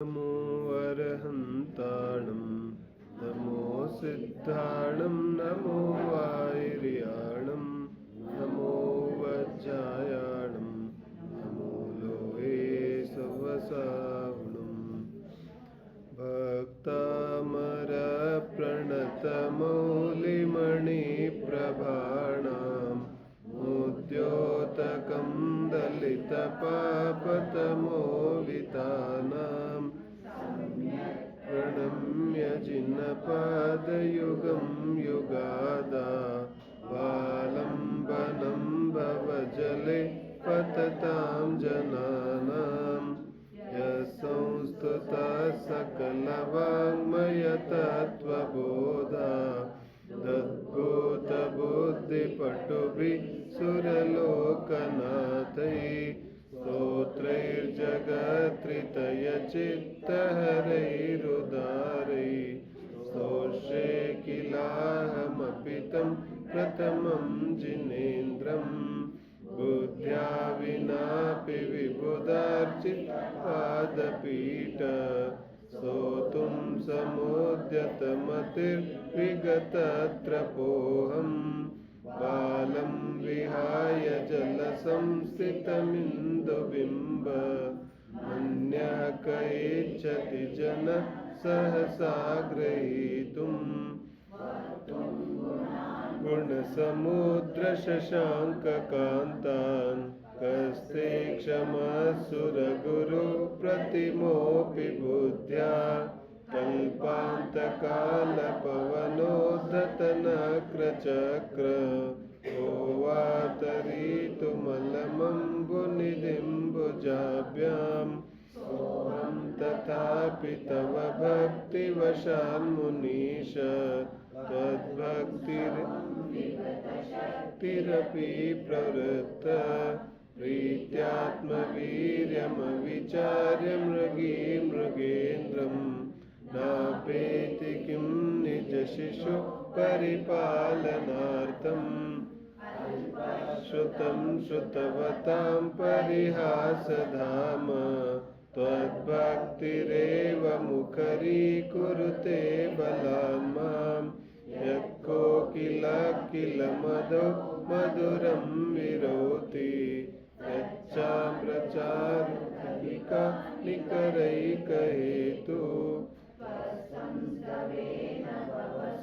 नमो अरहन्ताणं नमो सिद्धाणं नमो वायर्याणं नमो वज्रायाणं नमो लोहे सवसाहुणं भक्तामरप्रणतमौलिमणिप्रभाणां मुद्योतकं दलितपापतमोवितानां प्रणम्य जिनपादयुगं युगादा वालम्बनं भवजले पततां जनानां यस्संस्तुतः सकलवाङ्मयतत्त्वबोधा तद्भूतबुद्धिपटुभिः सुरलोकनाथैः स्तोत्रैर्जगत्रितयचित्तहरैरुदारैः स्तोष्ये किलाहमपि तं प्रथमं जिनेन्द्रम् बुद्ध्या विनापि विबुधार्चित्पादपीठ स्तोतुं समुद्यतमतिर्विगतत्रपोऽहं बालं विहाय जलसंस्थितमिन्दुबिम्ब अन्यः क इच्छति जनः सहसा ग्रहीतुम् गुणसमुद्रशशाङ्ककान्तान् कस्ते क्षमसुरगुरुप्रतिमोऽपि बुद्ध्या कल्पान्तकालपवनोद्धतनक्रचक्र को वातरीतुमलमम्बुनिधिम्बुजाभ्यां सोऽहं तथापि तव भक्तिवशान्मुनीश त्वद्भक्तिरपि प्रवृत्त प्रीत्यात्मवीर्यमविचार्य मृगेन्द्रं नापेति किं निजशिशु परिपालनार्थम् श्रुतं श्रुतवतां परिहासधाम त्वद्भक्तिरेव मुखरीकुरुते बलान् मां यः कोकिल मधुरं विरोति यच्चाम्रचारुकलिका निकरैकहेतु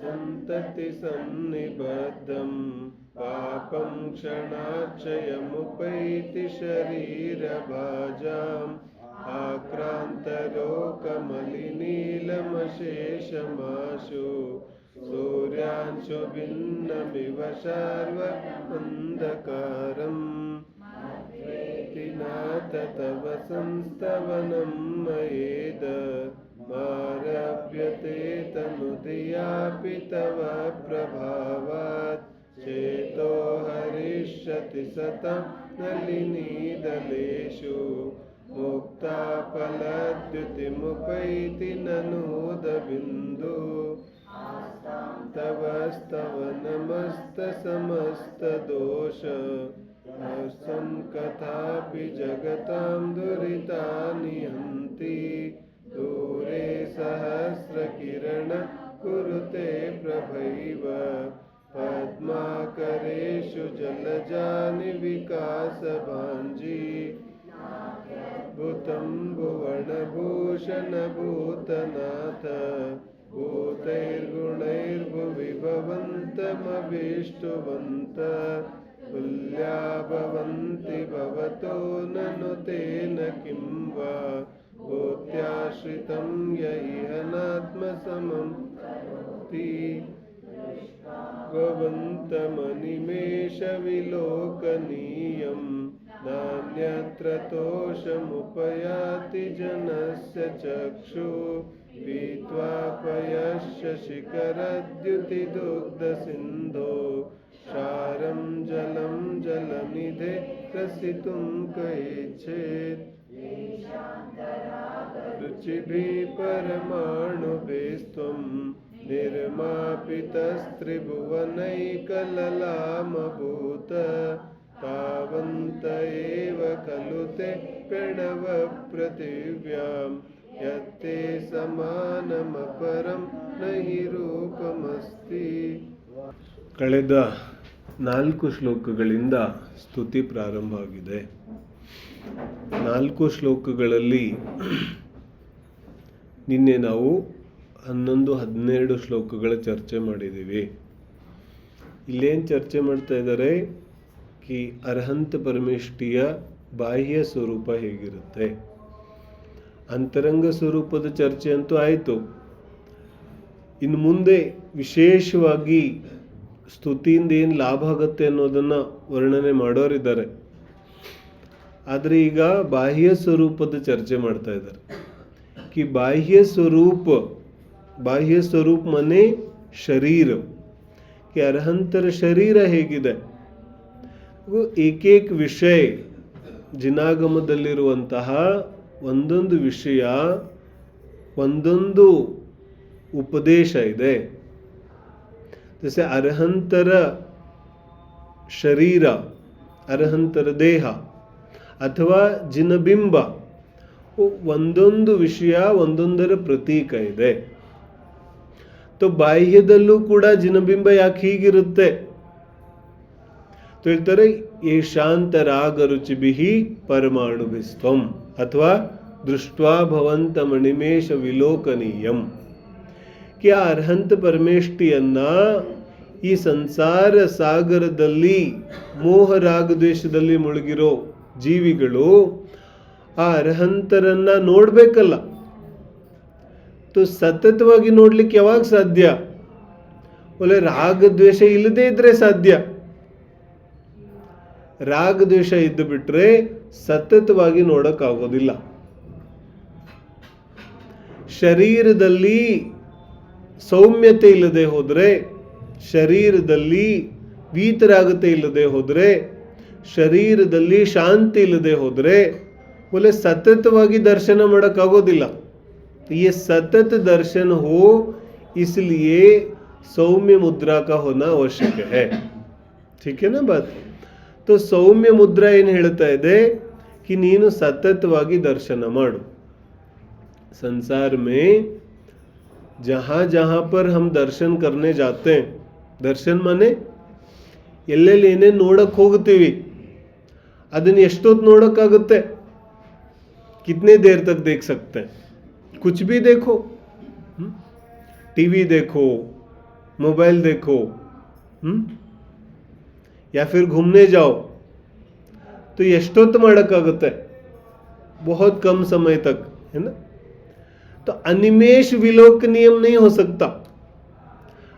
सन्ततिसन्निबद्धं पापं क्षणाक्षयमुपैति शरीरभाजाम् आक्रान्तरोकमलिनीलमशेषमाशु सूर्यांशुभिन्नमिव शार्वन्धकारम् नाथ तव संस्तवनं मयेद मारभ्यते तनुधियापि तव प्रभावात् चेतो हरिष्यति सतं नलिनीदलेषु मुक्ताफलद्युतिमुपैति ननूदबिन्दु तव स्तवनमस्तसमस्तदोष कथापि जगतां दुरितानि हन्ति दूरे सहस्रकिरण कुरुते प्रभैव पद्माकरेषु जलजानि विकासभाञ्जी भूतं भुवनभूषणभूतनाथ भूतैर्गुणैर्भुवि भवन्तमभीष्टवन्त तुल्या भवन्ति भवतो ननु तेन किं वा भूत्याश्रितं यैहनात्मसमं करोति भवन्तमनिमेषविलोकनीयं नान्यत्र तोषमुपयाति जनस्य चक्षु पीत्वा पयस्य शिखरद्युतिदुग्धसिन्धो क्षारं जलं जलनिधे रसितुं कैच्छेत् रुचिभिः परमाणुभिस्त्वं निर्मापितस्त्रिभुवनैकललामभूत तावन्त एव खलु ते प्रणवपृथिव्यां ಯತ್ತೆ ಸಮಾನಮಪರಂ ನಹಿ ರೂಪಮಸ್ತಿ. ಕಳೆದ 4 ಶ್ಲೋಕಗಳಿಂದ ಸ್ತುತಿ ಪ್ರಾರಂಭ ಆಗಿದೆ. 4 ಶ್ಲೋಕಗಳಲ್ಲಿ ನಿನ್ನೆ ನಾವು 11-12 ಶ್ಲೋಕಗಳ ಚರ್ಚೆ ಮಾಡಿದ್ದೀವಿ. ಇಲ್ಲೇನು ಚರ್ಚೆ ಮಾಡ್ತಾ ಇದ್ದಾರೆ ಕಿ ಅರ್ಹಂತ ಪರಮೇಷ್ಠಿಯ ಬಾಹ್ಯ ಸ್ವರೂಪ ಹೇಗಿರುತ್ತೆ. ಅಂತರಂಗ ಸ್ವರೂಪದ ಚರ್ಚೆ ಅಂತೂ ಆಯಿತು. ಇನ್ನು ಮುಂದೆ ವಿಶೇಷವಾಗಿ ಸ್ತುತಿಯಿಂದ ಏನು ಲಾಭ ಆಗುತ್ತೆ ಅನ್ನೋದನ್ನು ವರ್ಣನೆ ಮಾಡೋರಿದ್ದಾರೆ. ಆದರೆ ಈಗ ಬಾಹ್ಯ ಸ್ವರೂಪದ ಚರ್ಚೆ ಮಾಡ್ತಾ ಇದ್ದಾರೆ कि बाह्य स्वरूप मने शरीर कि ಅರ್ಹಂತರ ಶರೀರ ಹೇಗಿದೆ. ಏಕೇಕ ವಿಷಯ ಜಿನಾಗಮದಲ್ಲಿರುವಂತಹ ಒಂದೊಂದು ವಿಷಯ ಒಂದೊಂದು ಉಪದೇಶ ಇದೆ. ಜैसे ಅರ್ಹಂತರ ಶರೀರ, ಅರ್ಹಂತರ ದೇಹ ಅಥವಾ ಜಿನಬಿಂಬ ಒಂದೊಂದು ವಿಷಯ ಒಂದೊಂದರ ಪ್ರತೀಕ ಇದೆ. तो ಬಾಹ್ಯದಲ್ಲೂ ಕೂಡ ಜಿನಬಿಂಬ ಯಾಕೆ ಹೀಗಿರುತ್ತೆ ಹೇಳ್ತಾರೆ ये ಶಾಂತರಾಗ ರುಚಿಭಿಹಿ ಪರಮಾಣುಭಿಸ್ತ್ವಂ ಅಥವಾ ದೃಷ್ಟ್ವಾ ಭವಂತ ಮಣಿಮೇಶ ವಿಲೋಕನೀಯಂ. कि ಆ ಅರ್ಹಂತ ಪರಮೇಷ್ಠಿಯನ್ನ ಈ ಸಂಸಾರ ಸಾಗರದಲ್ಲಿ ಮೋಹ ರಾಗದ್ವೇಷದಲ್ಲಿ ಮುಳುಗಿರೋ ಜೀವಿಗಳು ಆ ಅರ್ಹಂತರನ್ನ ನೋಡ್ಬೇಕಲ್ಲ. तो ಸತತವಾಗಿ ನೋಡ್ಲಿಕ್ಕೆ ಯಾವಾಗ ಸಾಧ್ಯ? ಒಳ್ಳೆ ರಾಗದ್ವೇಷ ಇಲ್ಲದೆ ಇದ್ರೆ ಸಾಧ್ಯ. ರಾಗದ್ವೇಷ ಇದ್ದು ಬಿಟ್ರೆ ಸತತವಾಗಿ ನೋಡಕ್ಕಾಗೋದಿಲ್ಲ. ಶರೀರದಲ್ಲಿ ಸೌಮ್ಯತೆ ಇಲ್ಲದೆ ಹೋದ್ರೆ, ಶರೀರದಲ್ಲಿ ವೀತರಾಗತೆ ಇಲ್ಲದೆ ಹೋದ್ರೆ, ಶರೀರದಲ್ಲಿ ಶಾಂತಿ ಇಲ್ಲದೆ ಹೋದ್ರೆ बोले सततವಾಗಿ दर्शन ಮಾಡೋಕ್ಕಾಗೋದಿಲ್ಲ. ये सतत दर्शन हो इसलिए सौम्य मुद्रा का होना आवश्यक है. ठीक है ना बात. तो सौम्य मुद्रा ಏನು ಹೇಳ್ತಾ ಇದೆ कि ನೀನು ಸತತವಾಗಿ ದರ್ಶನ ಮಾಡು. संसार में जहाँ जहाँ पर हम दर्शन करने जाते हैं, दर्शन माने ಎಲ್ಲೆಲ್ಲಿ ಏನೇನು ನೋಡಕ್ಕೆ ಹೋಗ್ತೀವಿ ಅದನ್ನ ಎಷ್ಟೊತ್ತು ನೋಡಕ್ಕಾಗುತ್ತೆ? कितने देर तक देख सकते हैं? कुछ भी देखो, टीवी देखो, मोबाइल देखो, या फिर घूमने जाओ, तो ಎಷ್ಟೊತ್ತು ಮಾಡೋಕ್ಕಾಗುತ್ತೆ? बहुत कम समय तक, है ना. तो ಅನಿಮೇಷ ವಿಲೋಕನೀಯಂ नहीं हो सकता.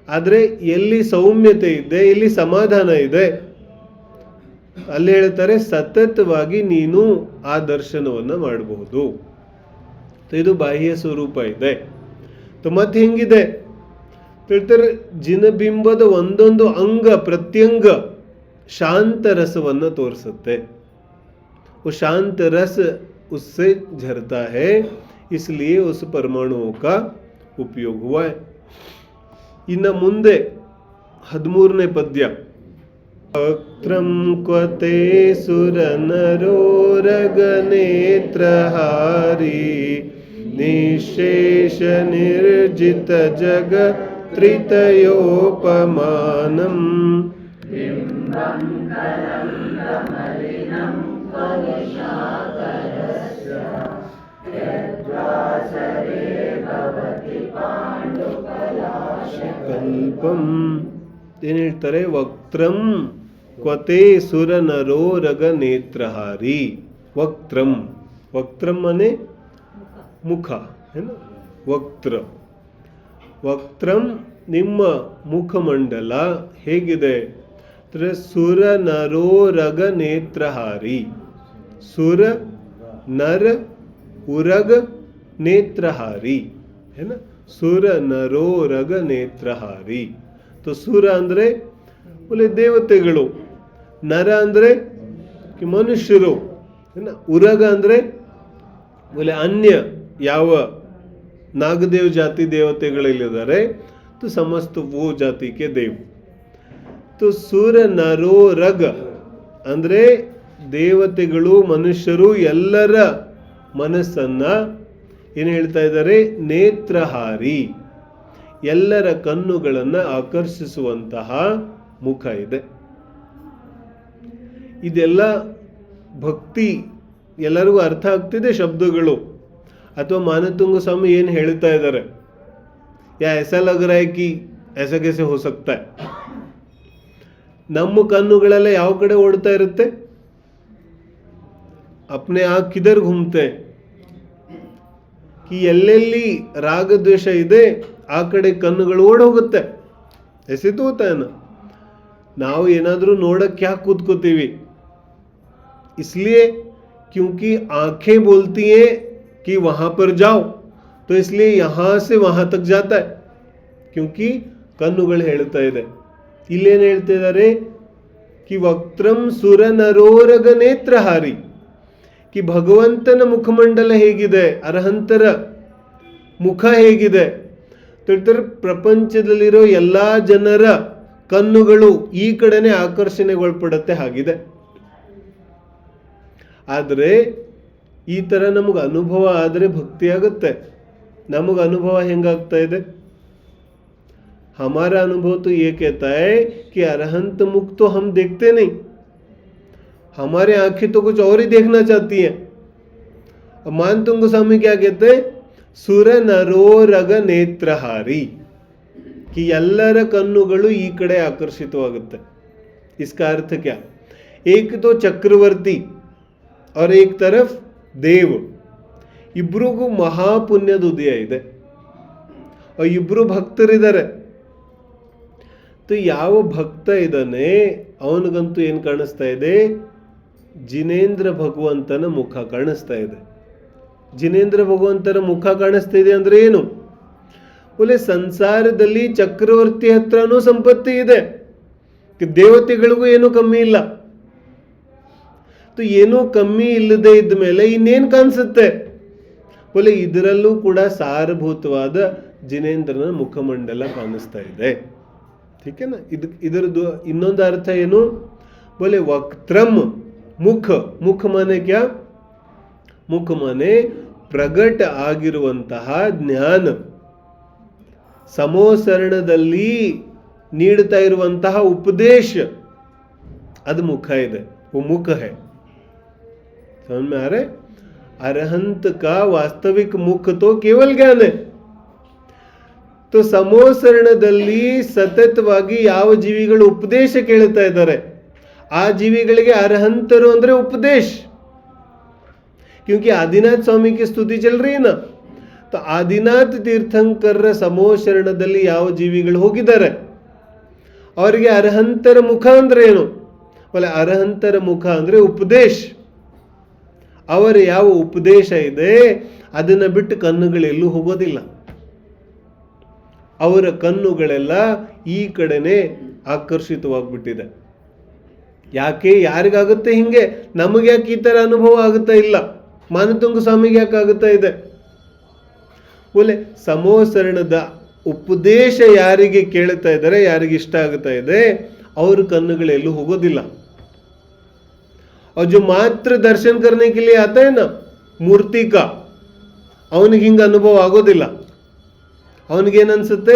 ಆದರೆ ಎಲ್ಲಿ ಸೌಮ್ಯತೆ ಇದೆ, ಎಲ್ಲಿ ಸಮಾಧಾನ ಇದೆ, ಅಲ್ಲಿ ಹೇಳ್ತಾರೆ ಸತತವಾಗಿ ನೀನು ಆ ದರ್ಶನವನ್ನು ಮಾಡಬಹುದು. ಇದು ಬಾಹ್ಯ ಸ್ವರೂಪ ಇದೆ. ಮತ್ತೆ ಹೆಂಗಿದೆ ಹೇಳ್ತಾರೆ, ಜಿನಬಿಂಬದ ಒಂದೊಂದು ಅಂಗ ಪ್ರತ್ಯಂಗ ಶಾಂತ ರಸವನ್ನು ತೋರಿಸುತ್ತೆ. ಶಾಂತ ರಸ उससे झरता है, इसलिए उस परमाणुओं का उपयोग हुआ है. ಇನ್ನು ಮುಂದೆ 13ನೇ ಪದ್ಯ. वक्त्रं क्वते सुरनरोरगनेत्रहारी निशेष निर्जित जगत्त्रितयोपमानम् ಕಲ್ಪಂ. ಏನು ಹೇಳ್ತಾರೆ? ವಕ್ತ್ರಂ ಕ್ವತೆ ಸುರ ನರೋ ರಗ ನೇತ್ರಹಾರಿ. ವಕ್ತ್ರಂ, ವಕ್ತ್ರಂ ಮನೆ ಮುಖ, ವಕ್ತ್ರ. ವಕ್ತ್ರಂ ನಿಮ್ಮ ಮುಖಮಂಡಲ ಹೇಗಿದೆ? ಸುರ ನರೋ ರಗ ನೇತ್ರಹಾರಿ. ಸುರ ನರ ಉರಗ ನೇತ್ರಹಾರಿ, है ना. ಸುರ ನರೋ ರಗ ನೇತ್ರಹಾರಿ. तो ಸುರ ಅಂದ್ರೆ बोले ದೇವತೆಗಳು, ನರ ಅಂದ್ರೆ ಮನುಷ್ಯರು, ಉರಗ ಅಂದ್ರೆ बोले अन्य ಯಾವ ನಾಗದೇವ್ ಜಾತಿ ದೇವತೆಗಳಿದ್ದಾರೆ, तो समस्त वो ಜಾತಿ के देव. तो ಸುರ ನರೋ ರಗ ಅಂದ್ರೆ ದೇವತೆಗಳು ಮನುಷ್ಯರು ಎಲ್ಲರ ಮನಸ್ಸನ್ನ ಏನು ಹೇಳ್ತಾ ಇದ್ದಾರೆ? ನೇತ್ರಹಾರಿ, ಎಲ್ಲರ ಕಣ್ಣುಗಳನ್ನು ಆಕರ್ಷಿಸುವಂತಹ ಮುಖ ಇದೆ. ಇದೆಲ್ಲ ಭಕ್ತಿ ಎಲ್ಲರಿಗೂ ಅರ್ಥ ಆಗ್ತಿದೆ ಶಬ್ದಗಳು, ಅಥವಾ ಮಾನತುಂಗ ಸ್ವಾಮಿ ಏನು ಹೇಳ್ತಾ ಇದ್ದಾರೆ? ಯಾ ऐसा लग रहा है कि ऐसा कैसे हो सकता है? ನಮ್ಮ ಕಣ್ಣುಗಳೆಲ್ಲ ಯಾವ ಕಡೆ ಓಡ್ತಾ ಇರುತ್ತೆ? अपने आँख किधर घूमते कि ಎಲ್ಲೆಲ್ಲಿ ರಾಗದ್ವೇಷ ಇದೆ ಆ ಕಡೆ ಕಣ್ಣುಗಳು ಓಡ್ ಹೋಗುತ್ತೆ. ऐसे तो होता है ना. ನಾವು ಏನಾದರೂ ನೋಡಕ್ಕೆ ಯಾಕೆ ಕೂತ್ಕೋತೀವಿ? इसलिए क्योंकि आंखें बोलती हैं कि वहां पर जाओ, तो इसलिए यहां से वहां तक जाता है, क्योंकि ಕಣ್ಣುಗಳು ಹೇಳ್ತಾ ಇದೆ. ಇಲ್ಲೇನು ಹೇಳ್ತಿದ್ದಾರೆ? कि ವಕ್ತ್ರಂ ಸುರ ನರೋರಗ ನೇತ್ರಹಾರಿ, कि ಭಗವಂತನ ಮುಖಮಂಡಲ ಹೇಗಿದೆ, ಅರ್ಹಂತರ ಮುಖ ಹೇಗಿದೆ. ಪ್ರಪಂಚದಲ್ಲಿರೋ ಎಲ್ಲ ಜನರ ಕಣ್ಣುಗಳು ಈ ಕಡೆನೆ ಆಕರ್ಷಣೆಗೊಳಪಡುತ್ತೆ ಹಾಗಿದೆ. ಆದರೆ ಈ ಥರ ನಮಗೆ ಅನುಭವ ಆದರೆ ಭಕ್ತಿ ಆಗುತ್ತೆ. ನಮಗೆ ಅನುಭವ ಹೆಂಗಾಗ್ತಾ ಇದೆ? हमारा अनुभव तो ये कहता है कि अरहंत मुख तो हम देखते नहीं, हमारे आंखें तो कुछ और ही देखना चाहती हैं. मानतुंग स्वामी क्या कहते हैं? सुर नरोरग नेत्रहारी, कि ಎಲ್ಲರ ಕಣ್ಣುಗಳು ಈ ಕಡೆ ಆಕರ್ಷಿತವಾಗುತ್ತೆ. इसका अर्थ क्या? एक तो चक्रवर्ती और एक तरफ देव, ಇಬ್ರಿಗೂ ಮಹಾಪುಣ್ಯದ ಉದಯ ಇದೆ. ಇಬ್ರು ಭಕ್ತರಿದ್ದಾರೆ. ಯಾವ ಭಕ್ತ ಇದ್ದಾನೆ ಅವನಿಗಂತೂ ಏನು ಕಾಣಿಸ್ತಾ ಇದೆ? ಜಿನೇಂದ್ರ ಭಗವಂತನ ಮುಖ ಕಾಣಿಸ್ತಾ ಇದೆ. ಜಿನೇಂದ್ರ ಭಗವಂತನ ಮುಖ ಕಾಣಿಸ್ತಾ ಇದೆ ಅಂದ್ರೆ ಏನು? ಒಳ್ಳೆ ಸಂಸಾರದಲ್ಲಿ ಚಕ್ರವರ್ತಿ ಹತ್ರನೂ ಸಂಪತ್ತಿ ಇದೆ, ದೇವತೆಗಳಿಗೂ ಏನೂ ಕಮ್ಮಿ ಇಲ್ಲ. ಏನೂ ಕಮ್ಮಿ ಇಲ್ಲದೆ ಇದ್ದ ಮೇಲೆ ಇನ್ನೇನು ಕಾಣಿಸುತ್ತೆ? ಒಳ್ಳೆ ಇದರಲ್ಲೂ ಕೂಡ ಸಾರಭೂತವಾದ ಜಿನೇಂದ್ರನ ಮುಖಮಂಡಲ ಕಾಣಿಸ್ತಾ ಇದೆ. ठीक है ना. ಇದರದ್ದು ಇನ್ನೊಂದು ಅರ್ಥ ಏನು? बोले वक्त्रम मुख. मुख माने क्या? मुख माने ಪ್ರಗಟ ಆಗಿರುವಂತಹ ಜ್ಞಾನ, ಸಮೋಸರಣದಲ್ಲಿ ನೀಡ್ತಾ ಇರುವಂತಹ ಉಪದೇಶ, ಅದು ಮುಖ ಇದೆ. वो मुख है. समझ में आ रहा है? अरहंत का वास्तविक मुख तो केवल ज्ञान है. तो ಸಮೋಸರಣದಲ್ಲಿ ಸತತವಾಗಿ ಯಾವ ಜೀವಿಗಳು ಉಪದೇಶ ಕೇಳ್ತಾ ಇದ್ದಾರೆ ಆ ಜೀವಿಗಳಿಗೆ ಅರ್ಹಂತರು ಅಂದ್ರೆ ಉಪದೇಶ. क्योंकि आदिनाथ स्वामी की स्तुति चल रही है ना, तो ಆದಿನಾಥ ತೀರ್ಥಂಕರರ ಸಮೋಸರಣದಲ್ಲಿ ಯಾವ ಜೀವಿಗಳು ಹೋಗಿದ್ದಾರೆ ಅವರಿಗೆ ಅರ್ಹಂತರ ಮುಖ ಅಂದ್ರೆ ಏನು? ಒಳ್ಳೆ ಅರ್ಹಂತರ ಮುಖ ಅಂದ್ರೆ ಉಪದೇಶ. ಅವರ ಯಾವ ಉಪದೇಶ ಇದೆ ಅದನ್ನ ಬಿಟ್ಟು ಕಣ್ಣುಗಳೆಲ್ಲೂ ಹೋಗೋದಿಲ್ಲ. ಅವರ ಕಣ್ಣುಗಳೆಲ್ಲ ಈ ಕಡೆನೆ ಆಕರ್ಷಿತವಾಗ್ಬಿಟ್ಟಿದೆ. ಯಾಕೆ? ಯಾರಿಗಾಗುತ್ತೆ ಹಿಂಗೆ? ನಮಗೆ ಯಾಕೆ ಈ ಥರ ಅನುಭವ ಆಗುತ್ತಾ ಇಲ್ಲ? ಮಾನತುಂಗ ಸ್ವಾಮಿಗೆ ಯಾಕೆ ಆಗುತ್ತಾ ಇದೆ? ಒಳ್ಳೆ ಸಮೋಸರಣದ ಉಪದೇಶ ಯಾರಿಗೆ ಕೇಳ್ತಾ ಇದ್ದಾರೆ, ಯಾರಿಗೆ ಇಷ್ಟ ಆಗುತ್ತಾ ಇದೆ, ಅವ್ರ ಕಣ್ಣುಗಳೆಲ್ಲೂ ಹೋಗೋದಿಲ್ಲ. और जो मात्र दर्शन करने के लिए आता है ना मूर्ति का, ಅವನಿಗೆ ಹಿಂಗೆ ಅನುಭವ ಆಗೋದಿಲ್ಲ. ಅವನಿಗೇನು ಅನ್ಸುತ್ತೆ?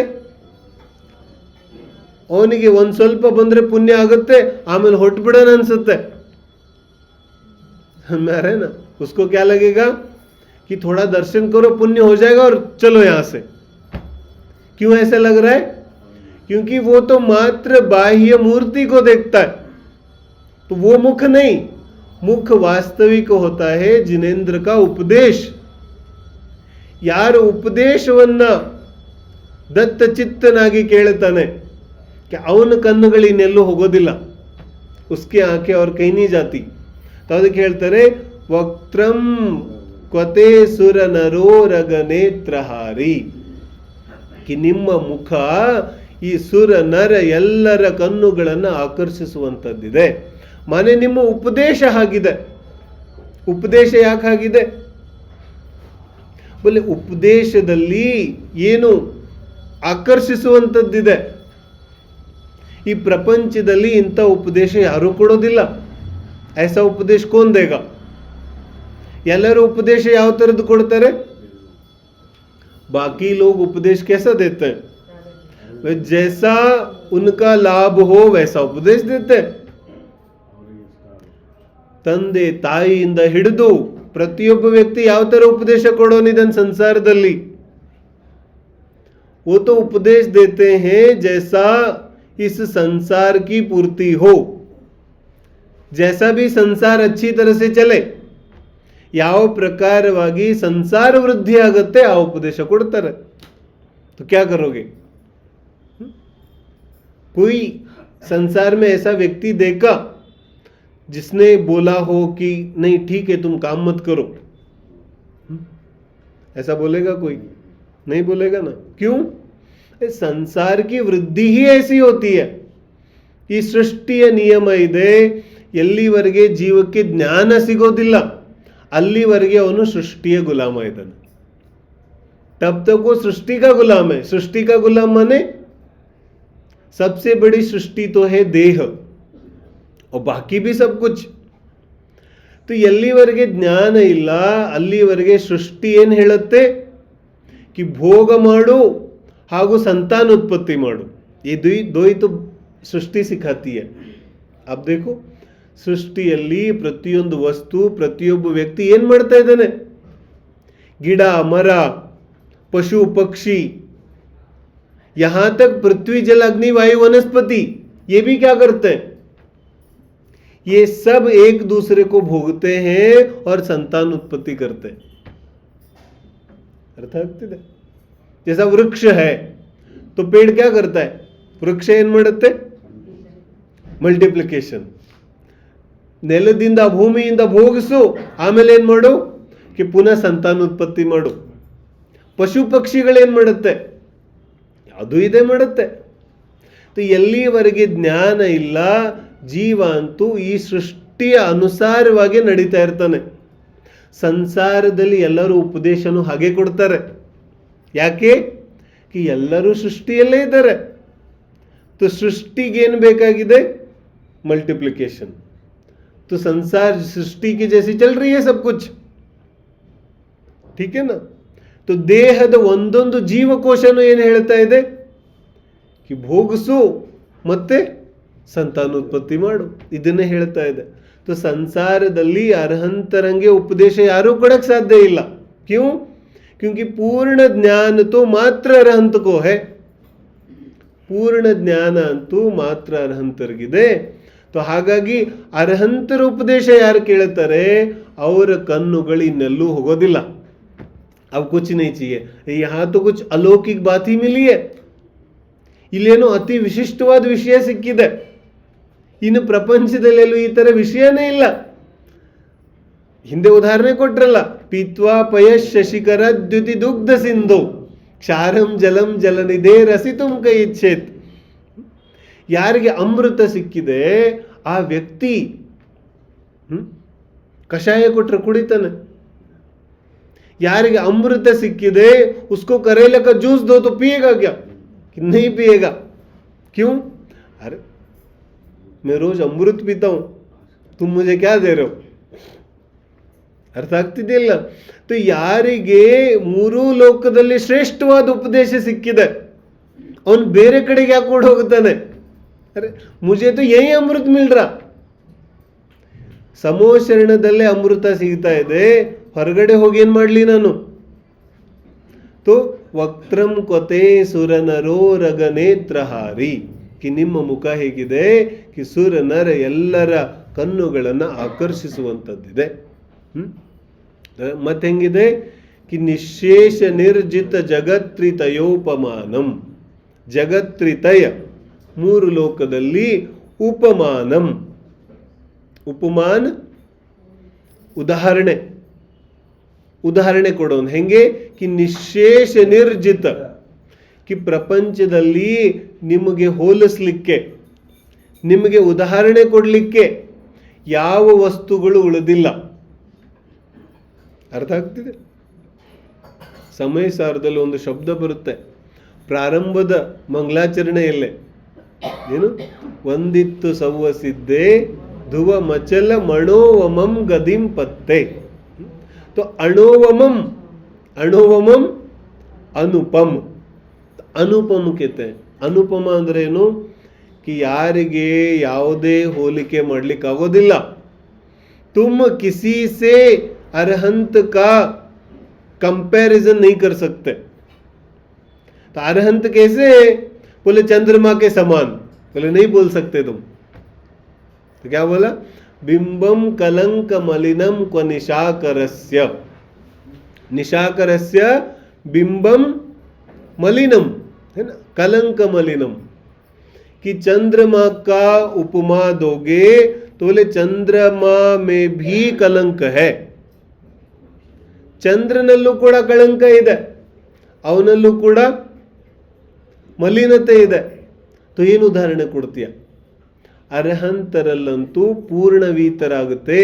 ಅವನಿಗೆ ಒಂದು ಸ್ವಲ್ಪ ಬಂದರೆ ಪುಣ್ಯ ಆಗುತ್ತೆ, ಆಮೇಲೆ ಹೊಟ್ಬಿಡೋಣ ಅನ್ಸುತ್ತೆ. मेरे ना उसको क्या लगेगा कि थोड़ा दर्शन करो, पुण्य हो जाएगा और चलो यहाँ से. क्यों ऐसा लग रहा है? क्योंकि वो तो मात्र बाह्य मूर्ति को देखता है. तो वो मुख नहीं, मुख वास्तविक होता है जिनेंद्र का उपदेश. ಯಾರು ಉಪದೇಶವನ್ನ ದತ್ತ ಚಿತ್ತನಾಗಿ ಕೇಳ್ತಾನೆ ಅವನ ಕಣ್ಣುಗಳು ಇನ್ನೆಲ್ಲೂ ಹೋಗೋದಿಲ್ಲ. ಉಸ್ಕೆ ಆಂಖೆ ಅವ್ರ ಕೈ ನೀ ಜಾತಿ. ಅದಕ್ಕೆ ಹೇಳ್ತಾರೆ ವಕ್ತ್ರಂ ಕ್ವತೆ ಸುರ ನರೋರಗ ನೇತ್ರಹಾರಿ, ಕಿ ನಿಮ್ಮ ಮುಖ ಈ ಸುರ ನರ ಎಲ್ಲರ ಕಣ್ಣುಗಳನ್ನು ಆಕರ್ಷಿಸುವಂಥದ್ದಿದೆ. ಮನೆ ನಿಮ್ಮ ಉಪದೇಶ ಆಗಿದೆ. ಉಪದೇಶ ಯಾಕೆ ಆಗಿದೆ? ಬಲ್ಲಿ ಉಪದೇಶದಲ್ಲಿ ಏನು ಆಕರ್ಷಿಸುವಂಥದ್ದಿದೆ. ಈ ಪ್ರಪಂಚದಲ್ಲಿ ಇಂಥ ಉಪದೇಶ ಯಾರೂ ಕೊಡೋದಿಲ್ಲ. ಐಸಾ ಉಪದೇಶ ಕೋನ್ ದೇಗ? ಎಲ್ಲರೂ ಉಪದೇಶ ಯಾವ ಥರದ್ದು ಕೊಡ್ತಾರೆ? बाकी लोग उपदेश कैसा देते हैं? वे जैसा उनका लाभ हो वैसा उपदेश देते हैं. ತಂದೆ ತಾಯಿಯಿಂದ ಹಿಡಿದು ಪ್ರತಿಯೊಬ್ಬ ವ್ಯಕ್ತಿ ಯಾವ ತರ ಉಪದೇಶ ಕೊಡೋನಿದ್ದಾನೆ ಸಂಸಾರದಲ್ಲಿ? वो तो उपदेश देते हैं जैसा इस संसार की पूर्ति हो, जैसा भी संसार अच्छी तरह से चले, ಯಾವ ಪ್ರಕಾರವಾಗಿ ಸಂಸಾರ ವೃದ್ಧಿ ಆಗುತ್ತೆ ಆ ಉಪದೇಶ ಕೊಡ್ತಾರೆ. तो क्या करोगे? कोई संसार में ऐसा व्यक्ति देखा जिसने बोला हो कि नहीं ठीक है तुम काम मत करो? ऐसा बोलेगा कोई? नहीं बोलेगा ना. क्यों? संसार की वृद्धि ही ऐसी होती है. ಈ ಸೃಷ್ಟಿಯ ನಿಯಮ ಇದೆ, ಎಲ್ಲಿವರೆಗೆ ಜೀವಕ್ಕೆ ಜ್ಞಾನ ಸಿಗೋದಿಲ್ಲ ಅಲ್ಲಿವರೆಗೆ ಅವನು ಸೃಷ್ಟಿಯ ಗುಲಾಮ ಇದ್ದಾನೆ. तब तक वो सृष्टि का गुलाम है. सृष्टि का गुलाम माने सबसे बड़ी सृष्टि तो है देह और बाकी भी सब कुछ. तो ಎಲ್ಲಿವರೆಗೆ ಜ್ಞಾನ ಇಲ್ಲ ಅಲ್ಲಿವರೆಗೆ ಸೃಷ್ಟಿ ಏನು ಹೇಳುತ್ತೆ कि ಭೋಗ ಮಾಡು ಹಾಗೂ ಸಂತಾನೋತ್ಪತ್ತಿ ಮಾಡು. ये दो ही तो सृष्टि सिखाती है. अब देखो ಸೃಷ್ಟಿಯಲ್ಲಿ ಪ್ರತಿಯೊಂದು ವಸ್ತು ಪ್ರತಿಯೊಬ್ಬ ವ್ಯಕ್ತಿ ಏನು ಮಾಡ್ತಾ ಇದ್ದಾನೆ? ಗಿಡ ಮರ पशु पक्षी यहां तक पृथ्वी जल अग्नि वायु वनस्पति ये भी क्या करते हैं? ये सब एक दूसरे को भोगते हैं और संतान उत्पत्ति करते हैं. अर्थ ಆಗ್ತಿದೆ? जैसा वृक्ष है तो पेड़ क्या करता है? वृक्ष ಏನ್ ಮಾಡುತ್ತೆ? ಮಲ್ಟಿಪ್ಲಿಕೇಶನ್. ನೆಲದಿಂದ ಭೂಮಿಯಿಂದ ಭೋಗಿಸು, ಆಮೇಲೆ ಏನ್ ಮಾಡು? कि ಪುನಃ ಸಂತಾನೋತ್ಪತ್ತಿ ಮಾಡು. ಪಶು ಪಕ್ಷಿಗಳೇನ್ ಮಾಡುತ್ತೆ? ಅದು ಇದೇ ಮಾಡುತ್ತೆ. ಎಲ್ಲಿವರೆಗೆ ಜ್ಞಾನ ಇಲ್ಲ ಜೀವ ಅಂತೂ ಈ ಸೃಷ್ಟಿಯ ಅನುಸಾರವಾಗಿ ನಡೀತಾ ಇರ್ತಾನೆ. ಸಂಸಾರದಲ್ಲಿ ಎಲ್ಲರೂ ಉಪದೇಶನು ಹಾಗೆ ಕೊಡ್ತಾರೆ. ಯಾಕೆ? ಎಲ್ಲರೂ ಸೃಷ್ಟಿಯಲ್ಲೇ ಇದ್ದಾರೆ. तो सृष्टिगेन ಬೇಕಾಗಿದೆ? मल्टीप्लिकेशन. तो संसार सृष्टि की जैसी चल रही है सब कुछ. ठीक है ना? तो ದೇಹದ ಒಂದೊಂದು ಜೀವಕೋಶನು ಏನು ಹೇಳ್ತಾ ಇದೆ? कि ಭೋಗಿಸು ಮತ್ತೆ ಸಂತಾನೋತ್ಪತ್ತಿ ಮಾಡು, ಇದನ್ನೇ ಹೇಳ್ತಾ ಇದೆ. तो ಸಂಸಾರದಲ್ಲಿ ಅರ್ಹಂತರಂಗೆ ಉಪದೇಶ ಯಾರೂ ಕೊಡಕ್ಕೆ ಸಾಧ್ಯ ಇಲ್ಲ. क्यों? क्योंकि पूर्ण ज्ञान तो मात्र अरहंत को है. पूर्ण ज्ञान ಅಂತೂ ಮಾತ್ರ ಅರ್ಹಂತರಿಗಿದೆ. तो ಹಾಗಾಗಿ ಅರ್ಹಂತರ ಉಪದೇಶ ಯಾರು ಕೇಳ್ತಾರೆ ಅವರ ಕಣ್ಣುಗಳು ಇನ್ನೆಲ್ಲೂ ಹೋಗೋದಿಲ್ಲ. अब कुछ नहीं चाहिए, यहाँ तो कुछ अलौकिक बात ही मिली है. ಇಲ್ಲೇನೋ ಅತಿ ವಿಶಿಷ್ಟವಾದ ವಿಷಯ ಸಿಕ್ಕಿದೆ. ಇನ್ನು ಪ್ರಪಂಚದಲ್ಲೆಲ್ಲೂ ಈ ತರ ವಿಷಯನೇ ಇಲ್ಲ. ಹಿಂದೆ ಉದಾಹರಣೆ ಕೊಟ್ರಲ್ಲ, ಪೀತ್ವಾ ಪಯ ಶಶಿಕರ ದ್ಯುತಿ ದುಗ್ಧ ಸಿಂಧು ಕ್ಷಾರಂ ಜಲಂ ಜಲನಿಧೇ ರಸಿತುಂ ಕೈ ಇಚ್ಛೇತ್. ಯಾರಿಗೆ ಅಮೃತ ಸಿಕ್ಕಿದೆ ಆ ವ್ಯಕ್ತಿ ಕಷಾಯ ಕೊಟ್ರೆ ಕುಡಿತಾನೆ. याರಿಗೆ अमृत सिक्किदे उसको करेले का जूस दो तो पिएगा क्या? कि नहीं पिएगा. क्यों? अरे मैं रोज अमृत पीता हूं, तुम मुझे क्या दे रहे हो? ಅರ್ಥ ಆಗ್ತಿದೆಯಲ್ಲ? तो ಯಾರಿಗೆ ಮೂರು ಲೋಕದಲ್ಲಿ ಶ್ರೇಷ್ಠವಾದ ಉಪದೇಶ ಸಿಕ್ಕಿದೆ ಅವನು ಬೇರೆ ಕಡೆಗೆ ಯಾಕೆ ಓಡಿ ಹೋಗುತ್ತಾನೆ? ಅರೆ मुझे तो यही अमृत मिल रहा. ಸಮೋಶರಣದಲ್ಲೇ ಅಮೃತ ಸಿಗ್ತಾ ಇದೆ, ಹೊರಗಡೆ ಹೋಗಿ ಏನ್ ಮಾಡ್ಲಿ ನಾನು? तो ವಕ್ತ್ರಂ ಕೊತೆ ಸುರನರೋ ರಗನೇತ್ರಹಾರಿ. कि ನಿಮ್ಮ ಮುಖ ಹೇಗಿದೆ? कि ಸುರ ನರ ಎಲ್ಲರ ಕಣ್ಣುಗಳನ್ನು ಆಕರ್ಷಿಸುವಂಥದ್ದಿದೆ. ಮತ್ತೆ ಹೆಂಗಿದೆ? कि ನಿಶೇಷ ನಿರ್ಜಿತ ಜಗತ್ರಿತಯೋಪಮಾನಂ. ಜಗತ್ರಿತಯ ಮೂರು ಲೋಕದಲ್ಲಿ ಉಪಮಾನಂ. ಉಪಮಾನ ಉದಾಹರಣೆ ಕೊಡೋನು ಹೆಂಗೆ? कि ನಿಶೇಷ ನಿರ್ಜಿತ. कि ಪ್ರಪಂಚದಲ್ಲಿ ನಿಮಗೆ ಹೋಲಿಸಲಿಕ್ಕೆ, ನಿಮಗೆ ಉದಾಹರಣೆ ಕೊಡಲಿಕ್ಕೆ ಯಾವ ವಸ್ತುಗಳು ಉಳಿದಿಲ್ಲ. ಅರ್ಥ ಆಗ್ತಿದೆ? ಸಮಯ ಸಾರದಲ್ಲಿ ಒಂದು ಶಬ್ದ ಬರುತ್ತೆ ಪ್ರಾರಂಭದ ಮಂಗಲಾಚರಣೆಯಲ್ಲೇ. ಏನು? ಒಂದಿತ್ತು ಸವ್ವಸಿದ್ದೆ ಧುವ ಮಚಲ ಮಣೋವಮಂ ಗದಿಂ ಪತ್ತೆ. तो अणोवमम ಅನುಪಮ್. ಅನುಪಮ್ कहते हैं. ಅನುಪಮ ಅಂದ್ರೆ ಏನು? कि ಯಾರಿಗೆ ಯಾವುದೇ ಹೋಲಿಕೆ ಮಾಡ್ಲಿಕ್ಕೆ ಆಗೋದಿಲ್ಲ. तुम किसी से अरहंत का कंपैरिजन नहीं कर सकते. तो अरहंत कैसे है? बोले चंद्रमा के समान. बोले नहीं बोल सकते तुम. तो क्या बोला? बिंबम कलंक मलिनम क्व निशाकरस्य. निशाकरस्य बिंबम मलिनम, है ना, कलंक मलिनम. कि चंद्रमा का उपमा दोगे तो बोले चंद्रमा में भी कलंक है. ಚಂದ್ರನಲ್ಲೂ ಕೂಡ ಕಳಂಕ ಇದೆ, ಅವನಲ್ಲೂ ಕೂಡ ಮಲಿನತೆ ಇದೆ. तो ಏನು ಉದಾಹರಣೆ ಕೊಡ್ತೀಯ? ಅರ್ಹಂತರಲ್ಲಂತೂ पूर्णवीतरागते.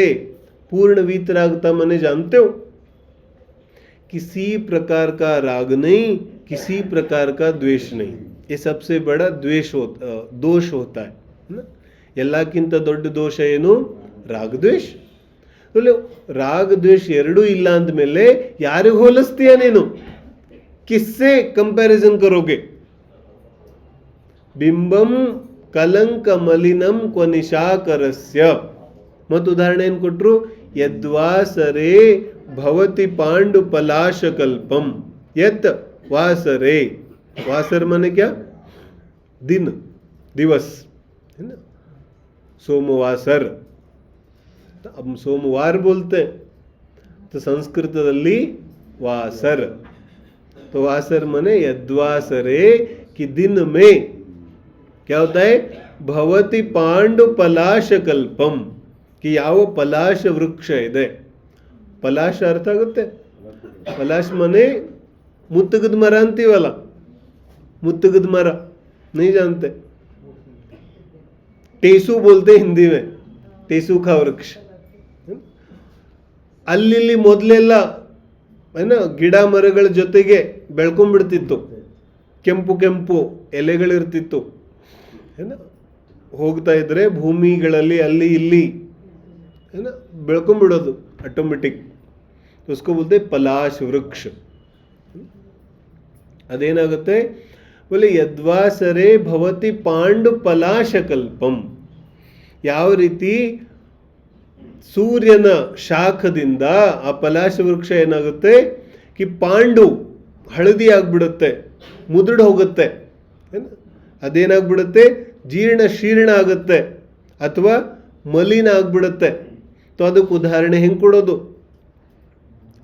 पूर्णवीतरागता माने जानते हो? किसी प्रकार का राग नहीं, किसी प्रकार का द्वेष नहीं. ये सबसे बड़ा दोष होता है. ಎಲ್ಲಕ್ಕಿಂತ ದೊಡ್ಡ ದೋಷ ಏನು? ರಾಗ ದ್ವೇಷ. ರಾಗ ದ್ವೇಷ ಎರಡೂ ಇಲ್ಲ ಅಂದಮೇಲೆ ಯಾರಿಗೆ ಹೋಲಿಸ್ತೀಯ ನೀನು? ಕಿಸ್ಸೆ ಕಂಪ್ಯಾರಿಸನ್ ಕರೋಗೆ? ಬಿಂಬಂ ಕಲಂಕ ಮಲಿನಂ ಕ್ವ ನಿಶಾಕರಸ್ಯ. ಮತ್ತು ಉದಾಹರಣೆ ಏನು ಕೊಟ್ರು? ಯದ್ವಾಸರೆ ಭವತಿ ಪಾಂಡು ಪಲಾಶ ಕಲ್ಪಂ. ಯತ್ ವಾಸರೆ. वासर माने क्या? दिन, दिवस, है ना. सोमवासर. अब सोमवार बोलते हैं तो संस्कृतದಲ್ಲಿ वासर. तो वासर माने यद्वासरे कि दिन में क्या होता है? भवति पांडु पलाश कल्पम. कि ಯಾವ ಪಲಾಶ ವೃಕ್ಷ ಇದೆ. ಪಲಾಶ ಅರ್ಥ ಆಗುತ್ತೆ? ಪಲಾಶ माने ಮುತ್ತುಗದ ಮರ ಅಂತೀವಲ್ಲ. मुत्तगद मरा नहीं जानते? टेसू बोलते हिंदी में. टेसू का वृक्ष. ಅಲ್ಲಿ ಮೊದಲೆಲ್ಲ ಏನ ಗಿಡ ಮರಗಳ ಜೊತೆಗೆ ಬೆಳ್ಕೊಂಡ್ಬಿಡ್ತಿತ್ತು. ಕೆಂಪು ಕೆಂಪು ಎಲೆಗಳಿರ್ತಿತ್ತು. ಏನ ಹೋಗ್ತಾ ಇದ್ರೆ ಭೂಮಿಗಳಲ್ಲಿ ಅಲ್ಲಿ ಇಲ್ಲಿ ಏನ ಬೆಳ್ಕೊಂಡ್ಬಿಡೋದು ಆಟೋಮೆಟಿಕ್. उसको बोलते पलाश वृक्ष. ಅದೇನಾಗುತ್ತೆ? बोले यद्वासरे भवति पांडु पलाश कल्पम. ಯಾವ ರೀತಿ ಸೂರ್ಯನ ಶಾಖದಿಂದ ಆ ಪಲಾಶ ವೃಕ್ಷ ಏನಾಗುತ್ತೆ? ಕಿ ಪಾಂಡು ಹಳದಿ ಆಗ್ಬಿಡುತ್ತೆ, ಮುದುಡ್ ಹೋಗುತ್ತೆ. ಅದೇನಾಗ್ಬಿಡುತ್ತೆ? ಜೀರ್ಣ ಶೀರ್ಣ ಆಗುತ್ತೆ ಅಥವಾ ಮಲಿನ ಆಗ್ಬಿಡುತ್ತೆ. तो ಅದಕ್ಕೆ ಉದಾಹರಣೆ ಹೆಂಗೆ ಕೊಡೋದು?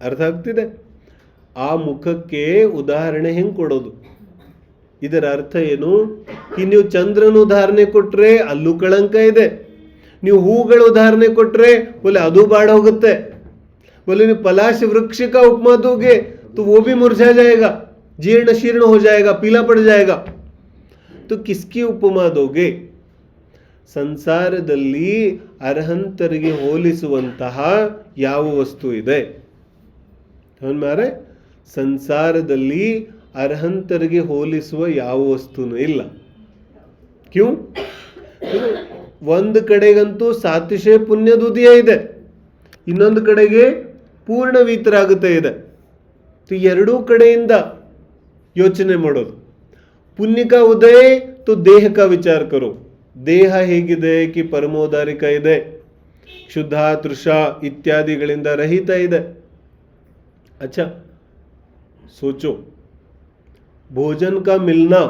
ಅರ್ಥ ಆಗ್ತಿದೆ? ಆ ಮುಖಕ್ಕೆ ಉದಾಹರಣೆ ಹೆಂಗೆ ಕೊಡೋದು? ಇದರ ಅರ್ಥ ಏನು? ಕಿ ನೀವು ಚಂದ್ರನ ಉದಾಹರಣೆ ಕೊಟ್ರೆ ಅಲ್ಲೂ ಕಳಂಕ ಇದೆ. ನೀವು ಹೂಗಳ ಉದಾಹರಣೆ ಕೊಟ್ರೆ बोले ಅದು ಬಾಡ ಹೋಗುತ್ತೆ. बोले ನೀವು पलाश वृक्ष का उपमा दोगे तो वो भी मुरझा जाएगा, जीर्ण शीर्ण हो जाएगा, पीला पड़ जाएगा. तो किसकी उपमा दोगे? ಸಂಸಾರದಲ್ಲಿ ಅರ್ಹಂತರಿಗೆ ಹೋಲಿಸುವಂತಹ ಯಾವ ವಸ್ತು ಇದೆ? ಮಾರೆ ಸಂಸಾರದಲ್ಲಿ ಅರ್ಹಂತರಿಗೆ ಹೋಲಿಸುವ ಯಾವ ವಸ್ತುನೂ ಇಲ್ಲ. ಕ್ಯೂ? ಒಂದು ಕಡೆಗಂತೂ ಸಾತಿಶಯ ಪುಣ್ಯದುದಿಯ ಇದೆ, ಇನ್ನೊಂದು ಕಡೆಗೆ ಪೂರ್ಣವೀತರಾಗುತ್ತೆ ಇದೆ. ಎರಡೂ ಕಡೆಯಿಂದ ಯೋಚನೆ ಮಾಡೋದು. पुण्य का उदय तो देह का विचार करो. ದೇಹ ಹೇಗಿದೆ? ಕಿ ಪರಮೋದಾರಿಕ ಇದೆ, ಶುದ್ಧ ತೃಷ ಇತ್ಯಾದಿಗಳಿಂದ ರಹಿತ ಇದೆ. अच्छा सोचो, भोजन का मिलना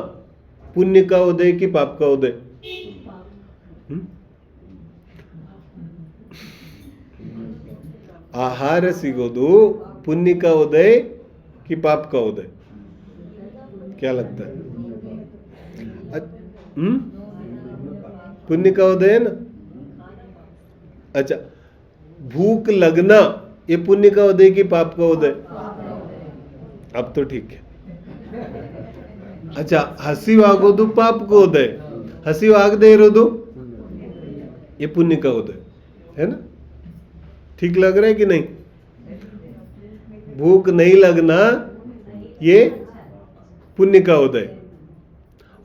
पुण्य का उदय कि पाप का उदय? ಆಹಾರ ಸಿಗೋದು पुण्य का उदय कि पाप का उदय? क्या लगता है? पुण्य का उदय है ना. अच्छा, भूख लगना ये पुण्य का उदय कि पाप का उदय? अब तो ठीक है. अच्छा, ಹಸಿವಾಗೋದು ಪಾಪ का उदय, ಹಸಿವಾಗದೇ ಇರೋದು ये पुण्य का उदय है ना. ठीक लग रहा है कि नहीं? भूख नहीं लगना ये पुण्य का उदय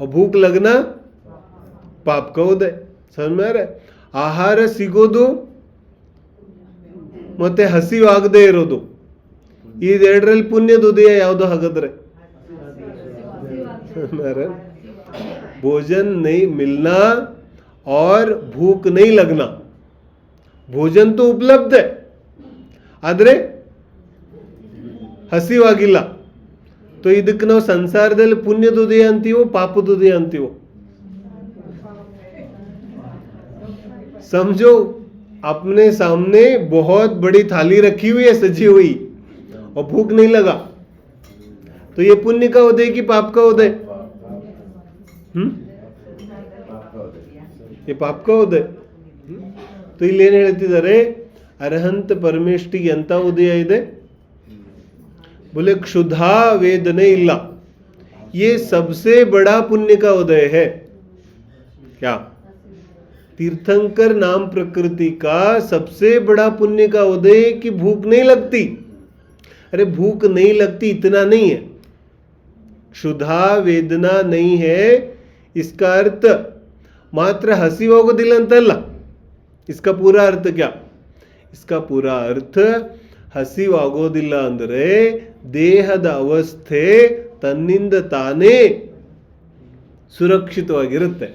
और भूख लगना पाप का उदय. समझ में आ रहा है? ಆಹಾರ ಸಿಗೋದು ಮತ್ತೆ ಹಸಿವಾಗದೇ ಇರೋದು, ಇದೆರಡರಲ್ಲಿ ಪುಣ್ಯದ ಉದಯ ಯಾವುದು ಹಾಗಾದ್ರೆ? नारायण, भोजन नहीं मिलना और भूख नहीं लगना, ಭೋಜನ तो ಉಪಲಬ್ಧ ಆದ್ರೆ ಹಸಿವಾಗಿಲ್ಲ. तो ಇದಕ್ಕೆ ನಾವು ಸಂಸಾರದಲ್ಲಿ ಪುಣ್ಯದ ಉದಯ ಅಂತೀವೋ ಪಾಪದ ಉದಯ ಅಂತೀವೋ? समझो अपने सामने बहुत बड़ी थाली रखी हुई है सजी हुई और भूख नहीं लगा, तो ये पुण्य का उदय कि पाप का उदय? ये पाप का उदय. तो ಇಲ್ಲಿ ಏನು ಹೇಳ್ತಿದ್ದಾರೆ, ಅರಹಂತ ಪರಮೇಷ್ಠಿಗೆ ಎಂತ ಉದಯ ಇದೆ? बोले क्षुधा वेदने इल्ला, ये सबसे बड़ा पुण्य का उदय है. क्या? तीर्थंकर नाम प्रकृति का सबसे बड़ा पुण्य का उदय कि भूख नहीं लगती. अरे भूख नहीं लगती इतना नहीं है, क्षुधा वेदना नहीं है इसका अर्थ मात्र हसिवागोदिಲ್ಲ ಅಂತಲ್ಲ. इसका पूरा अर्थ क्या? इसका पूरा अर्थ ಹಸಿವಾಗೋದಿಲ್ಲ ಅಂದರೆ ದೇಹದ ಅವಸ್ಥೆ ತನ್ನಿಂದ ತಾನೇ ಸುರಕ್ಷಿತವಾಗಿರುತ್ತೆ.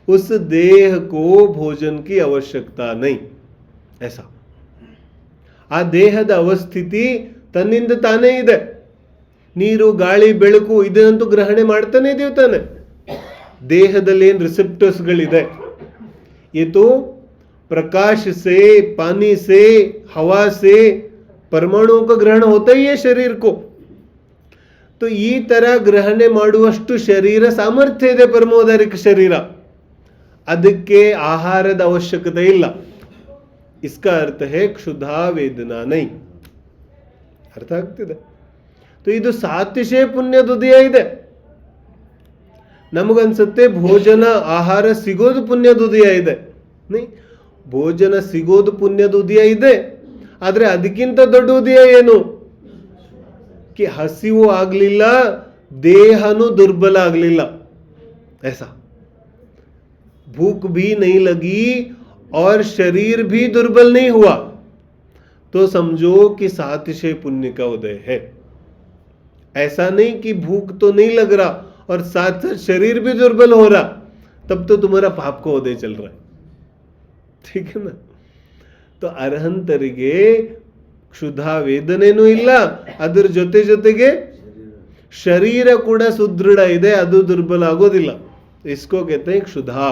उस देह को भोजन की आवश्यकता नहीं, ऐसा. ಆ ದೇಹದ ಅವಸ್ಥಿತಿ ತನ್ನಿಂದ ತಾನೇ ಇದೆ. ನೀರು ಗಾಳಿ ಬೆಳಕು ಇದನ್ನಂತೂ ಗ್ರಹಣೆ ಮಾಡ್ತಾನೆ ಇದೀವಿ ತಾನೆ. ದೇಹದಲ್ಲಿ ಏನು ರಿಸೆಪ್ಟರ್ಸ್ಗಳಿದೆ, ಇದು प्रकाश से, पानी से, हवा से, परमाणुओं का ग्रहण होता ही है शरीर को. तो ಈ ತರ ಗ್ರಹಣೆ ಮಾಡುವಷ್ಟು ಶರೀರ ಸಾಮರ್ಥ್ಯ ಇದೆ ಪರಮೋದಾರಿಕ ಶರೀರ, ಅದಕ್ಕೆ ಆಹಾರದ ಅವಶ್ಯಕತೆ ಇಲ್ಲ. इसका अर्थ है क्षुधा वेदना नहीं. ಅರ್ಥ ಆಗ್ತಿದೆ? तो ಇದು ಸಾತಿಶಯ ಪುಣ್ಯದ ಉದಯ ಇದೆ. ನಮಗನ್ಸುತ್ತೆ ಭೋಜನ ಆಹಾರ ಸಿಗೋದು ಪುಣ್ಯದ ಉದಯ ಇದೆ. नहीं, ಭೋಜನ ಸಿಗೋದು ಪುಣ್ಯದ ಉದಯ ಇದೆ, ಆದ್ರೆ ಅದಕ್ಕಿಂತ ದೊಡ್ಡ ಉದಯ ಏನು? कि ಹಸಿವು ಆಗ್ಲಿಲ್ಲ, ದೇಹನು ದುರ್ಬಲ ಆಗ್ಲಿಲ್ಲ. ऐसा भूख भी नहीं लगी और शरीर भी दुर्बल नहीं हुआ, तो समझो कि सातिशय पुण्य का उदय है. ऐसा नहीं कि भूख तो नहीं लग रहा और साथ साथ शरीर भी दुर्बल हो रहा, तब तो तुम्हारा पाप का उदय चल रहा है. ठीक है ना? तो ಅರ್ಹಂತರಿಗೆ ಕ್ಷುಧಾ ವೇದನೆನೂ ಇಲ್ಲ, ಅದರ ಜೊತೆ ಜೊತೆಗೆ ಶರೀರ ಕೂಡ ಸುದೃಢ ಇದೆ, ಅದು ದುರ್ಬಲ ಆಗೋದಿಲ್ಲ. इसको कहते हैं क्षुधा.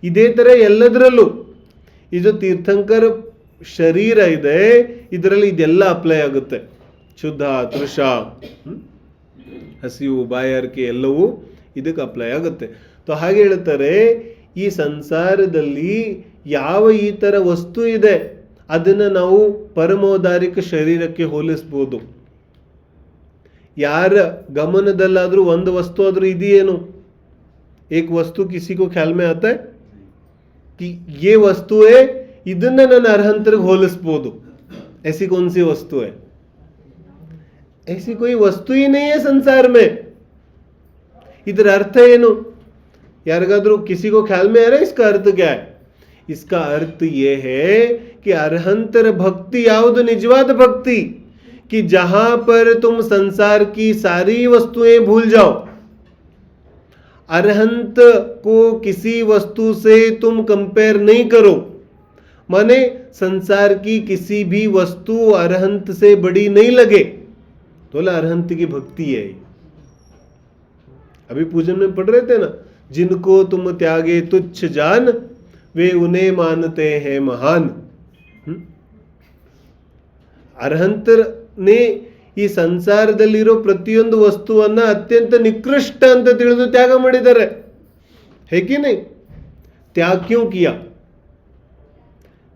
ಇದೇ ತರ ಎಲ್ಲದರಲ್ಲೂ ಇದು ತೀರ್ಥಂಕರ ಶರೀರ ಇದೆ, ಇದರಲ್ಲಿ ಇದೆಲ್ಲ ಅಪ್ಲೈ ಆಗುತ್ತೆ. ಶುದ್ಧ, ತೃಷ, ಹಸಿವು, ಬಾಯಾರಿಕೆ ಎಲ್ಲವೂ ಇದಕ್ಕೆ ಅಪ್ಲೈ ಆಗುತ್ತೆ. तो ಹಾಗೆ ಹೇಳ್ತಾರೆ, ಈ ಸಂಸಾರದಲ್ಲಿ ಯಾವ ಈ ತರ ವಸ್ತು ಇದೆ ಅದನ್ನ ನಾವು ಪರಮೋದಾರಿಕ ಶರೀರಕ್ಕೆ ಹೋಲಿಸಬಹುದು. ಯಾರ ಗಮನದಲ್ಲಾದ್ರೂ ಒಂದು ವಸ್ತು ಆದ್ರೂ ಇದೆಯೇನು? एक वस्तु किसी को ख्याल में आता है कि ये वस्तु है, ಇದನ್ನ ನಾನು ಅರ್ಹಂತರಿಗೆ ಹೋಲಿಸಬಹುದು? ऐसी कौन सी वस्तु है? ऐसी कोई वस्तु ही नहीं है संसार में. ಇದರ ಅರ್ಥ ಏನು? ಯಾರಿಗಾದ್ರೂ किसी को ख्याल में आ रहा है इसका अर्थ क्या है? इसका अर्थ ये है कि ಅರ್ಹಂತರ ಭಕ್ತಿ ಯಾವುದು ನಿಜವಾದ ಭಕ್ತಿ, कि जहां पर तुम संसार की सारी वस्तुएं भूल जाओ. अरहंत को किसी वस्तु से तुम कंपेयर नहीं करो, माने संसार की किसी भी वस्तु अरहंत से बड़ी नहीं लगे, तो अरहंत की भक्ति है. अभी पूजन में पढ़ रहे थे ना, जिनको तुम त्यागे तुच्छ जान, वे उन्हें मानते हैं महान. अरहंत ने ಈ ಸಂಸಾರದಲ್ಲಿರೋ ಪ್ರತಿಯೊಂದು ವಸ್ತುವನ್ನ ಅತ್ಯಂತ ನಿಕೃಷ್ಟ ಅಂತ ತಿಳಿದು ತ್ಯಾಗ ಮಾಡಿದ್ದಾರೆ. ಹೇಗೆ नहीं? त्याग क्यों किया?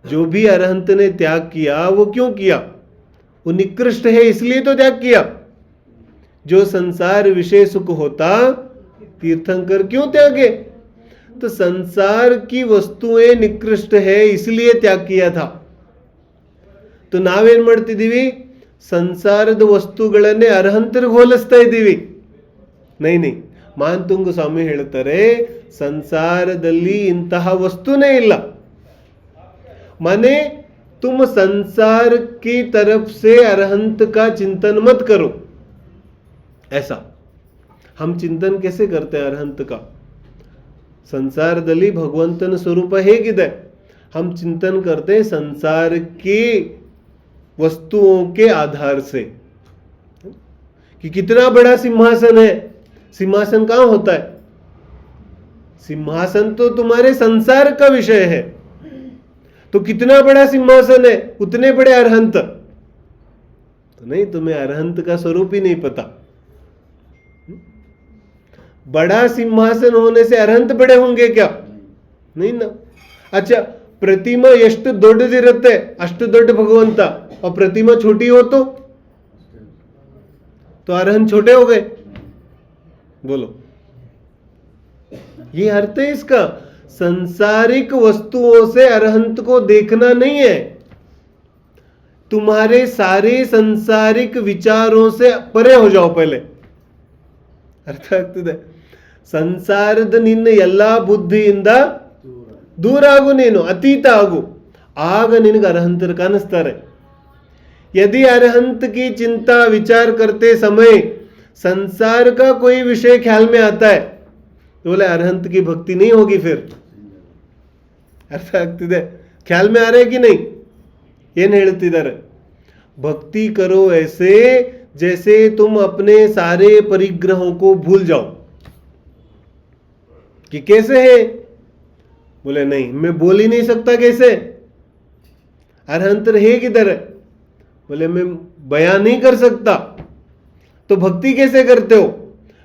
जो भी अरहंत ने त्याग किया वो क्यों किया? वो निकृष्ट है इसलिए तो त्याग किया. जो संसार विषय सुख होता तीर्थंकर क्यों त्यागे? तो संसार की वस्तुएं निकृष्ट है इसलिए त्याग किया था. तो ನಾವೇನ್ ಮಾಡ್ತಿದೀವಿ? ಸಂಸಾರದ ವಸ್ತುಗಳನ್ನೇ ಅರ್ಹಂತರಿಗೆ ಹೋಲಿಸ್ತಾ ಇದ್ದೀವಿ. ನೈ ಮಾನ್ತುಂಗ ಸ್ವಾಮಿ ಹೇಳ್ತಾರೆ, ಸಂಸಾರದಲ್ಲಿ ಇಂತಹ ವಸ್ತುನೇ ಇಲ್ಲ. माने तुम संसार की तरफ से अरहंत का चिंतन मत करो, ऐसा. हम चिंतन कैसे करते हैं ಅರ್ಹಂತ का? ಸಂಸಾರದಲ್ಲಿ ಭಗವಂತನ ಸ್ವರೂಪ ಹೇಗಿದೆ? हम चिंतन करते हैं संसार के वस्तुओं के आधार से कि कितना बड़ा सिंहासन है। सिंहासन कहां होता है? सिंहासन तो तुम्हारे संसार का विषय है, तो कितना बड़ा सिंहासन है, उतने बड़े अरहंत। तो नहीं, तुम्हें अरहंत का स्वरूप ही नहीं पता। बड़ा सिंहासन होने से अरहंत बड़े होंगे क्या? नहीं ना। अच्छा, ಪ್ರತಿಮಾ ಎಷ್ಟು ದೊಡ್ಡದಿರುತ್ತೆ ಅಷ್ಟು ದೊಡ್ಡ ಭಗವಂತ, और प्रतिमा छोटी हो तो अरहंत छोटे हो गए। बोलो, ये अर्थ है इसका। संसारिक वस्तुओं से अरहंत को देखना नहीं है। तुम्हारे सारे संसारिक विचारों से परे हो जाओ पहले। ಅರ್ಥ ಆಗ್ತಿದೆ? ಸಂಸಾರದ ನಿನ್ನ ಎಲ್ಲಾ ಬುದ್ಧಿಯಿಂದ दूर ಆಗು, ನೀನು ಅತೀತ ಆಗು, ಆಗ ನಿನಗೆ ಅರಹಂತರು ಕಾಣಿಸ್ತಾರೆ। यदि अरहंत की चिंता विचार करते समय संसार का कोई विषय ख्याल में आता है तो बोले अरहंत की भक्ति नहीं होगी। फिर अर्थ ಆಗ್ತಿದೆ? ख्याल में आ रहे कि नहीं? ಏನ್ ಹೇಳ್ತಿದ್ದಾರೆ? भक्ति करो ऐसे जैसे तुम अपने सारे परिग्रहों को भूल जाओ। कि कैसे है? बोले नहीं, मैं बोल ही नहीं सकता कैसे। अरहंत है किधर है? बोले मैं बयान नहीं कर सकता। तो भक्ति कैसे करते हो?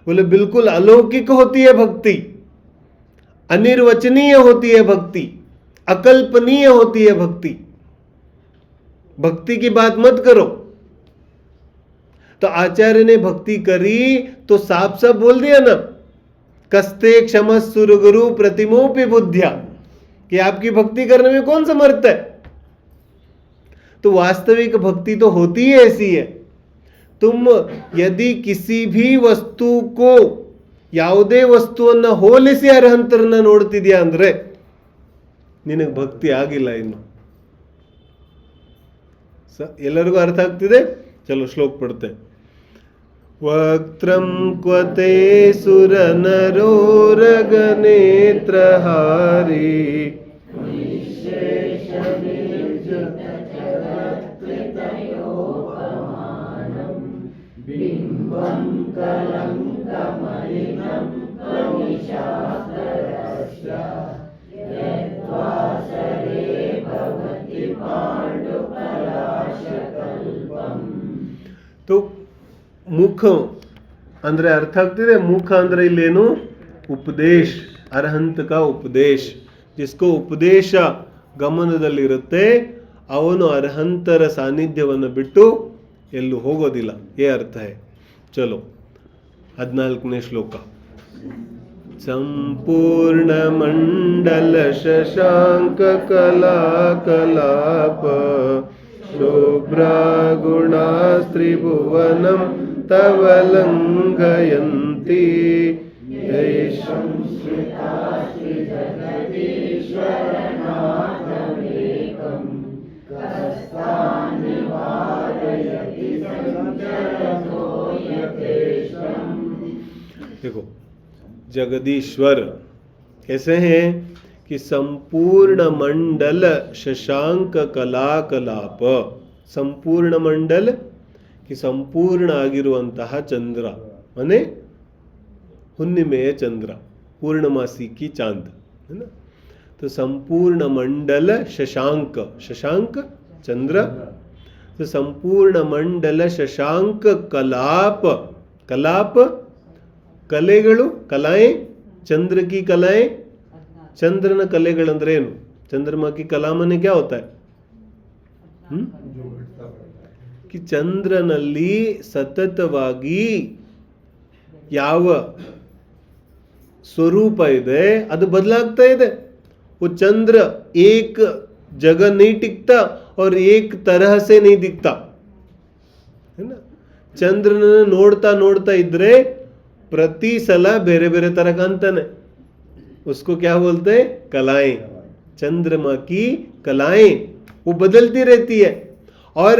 बोले बिल्कुल अलौकिक होती है भक्ति, अनिर्वचनीय होती है भक्ति, अकल्पनीय होती है भक्ति। भक्ति की बात मत करो। तो आचार्य ने भक्ति करी तो साफ साफ बोल दिया ना, कस्ते क्षमस्सुर गुरु प्रतिमोपि बुद्धिया, कि आपकी भक्ति करने में कौन समर्थ है। तो वास्तविक भक्ति तो होती ही ऐसी है। तुम यदि किसी भी वस्तु को ಯಾವುದೇ ವಸ್ತುವನ್ನು ಹೋಲಿಸಿ ಅರಹಂತರನ್ನ ನೋಡ್ತಿದ್ಯಾ ಅಂದ್ರೆ ನಿನಗೆ ಭಕ್ತಿ ಆಗಿಲ್ಲ ಇನ್ನು। ಎಲ್ಲರಿಗೂ ಅರ್ಥ ಆಗ್ತಿದೆ? ಚಲೋ ಶ್ಲೋಕ ಪಡ್ತೆ। ವಕ್ತ್ರಂ ಕ್ವತೆ ಸುರನರೋರಗನೇತ್ರಹಾರಿ तो ಮುಖ ಅಂದ್ರೆ ಅರ್ಥ ಆಗ್ತಿದೆ? ಮುಖ ಅಂದ್ರೆ ಇಲ್ಲೇನು? ಉಪದೇಶ, ಅರಹಂತ का उपदेश। जिसको ಉಪದೇಶ ಗಮನದಲ್ಲಿರುತ್ತೆ ಅವನು ಅರಹಂತರ ಸಾನ್ನಿಧ್ಯವನ್ನು ಬಿಟ್ಟು ಎಲ್ಲೂ ಹೋಗೋದಿಲ್ಲ। ये अर्थ है। चलो 14ನೇ ಶ್ಲೋಕ। ಸಂಪೂರ್ಣ ಮಂಡಲ ಶಶಾಂಕ ಕಲಾ ಕಲಾಪ ಶೋಭ್ರಾ ಗುಣಾಸ್ತ್ರಿಭುವನಂ ತವ ಲಂಘಯಂತಿ देखो, जगदीश्वर कैसे हैं कि संपूर्ण मंडल शशांक कला कलाप। संपूर्ण मंडल कि संपूर्ण ಆಗಿರುವಂತಹ ಚಂದ್ರ, माने ಹುಣ್ಣಿಮೆಯ ಚಂದ್ರ, पूर्णमासी की चांद है ना। तो संपूर्ण मंडल शशांक, शशांक चंद्र, तो संपूर्ण मंडल शशांक कलाप, कलाप ಕಲೆಗಳು, ಕಲಾएं, चंद्र की कलाएं। चंद्रನ ಕಲೆಗಳಂದ್ರೆ ಏನು? चंद्रमा की कला माने क्या होता है? कि ಚಂದ್ರನಲ್ಲಿ ಸತತವಾಗಿ ಯಾವ ಸ್ವರೂಪ ಇದೆ ಅದು ಬದಲಾಗ್ತಾ ಇದೆ। वो चंद्र एक जगह नहीं टिकता और एक तरह से नहीं दिखता है ना। चंद्रನ ನೋಡ್ತಾ ನೋಡ್ತಾ ಇದ್ರೆ प्रति सला ಬೇರೆ ಬೇರೆ ತರ ಕಾಣ್ತಾನೆ। उसको क्या बोलते हैं? कलाएं। चंद्रमा की कलाएं वो बदलती रहती है। और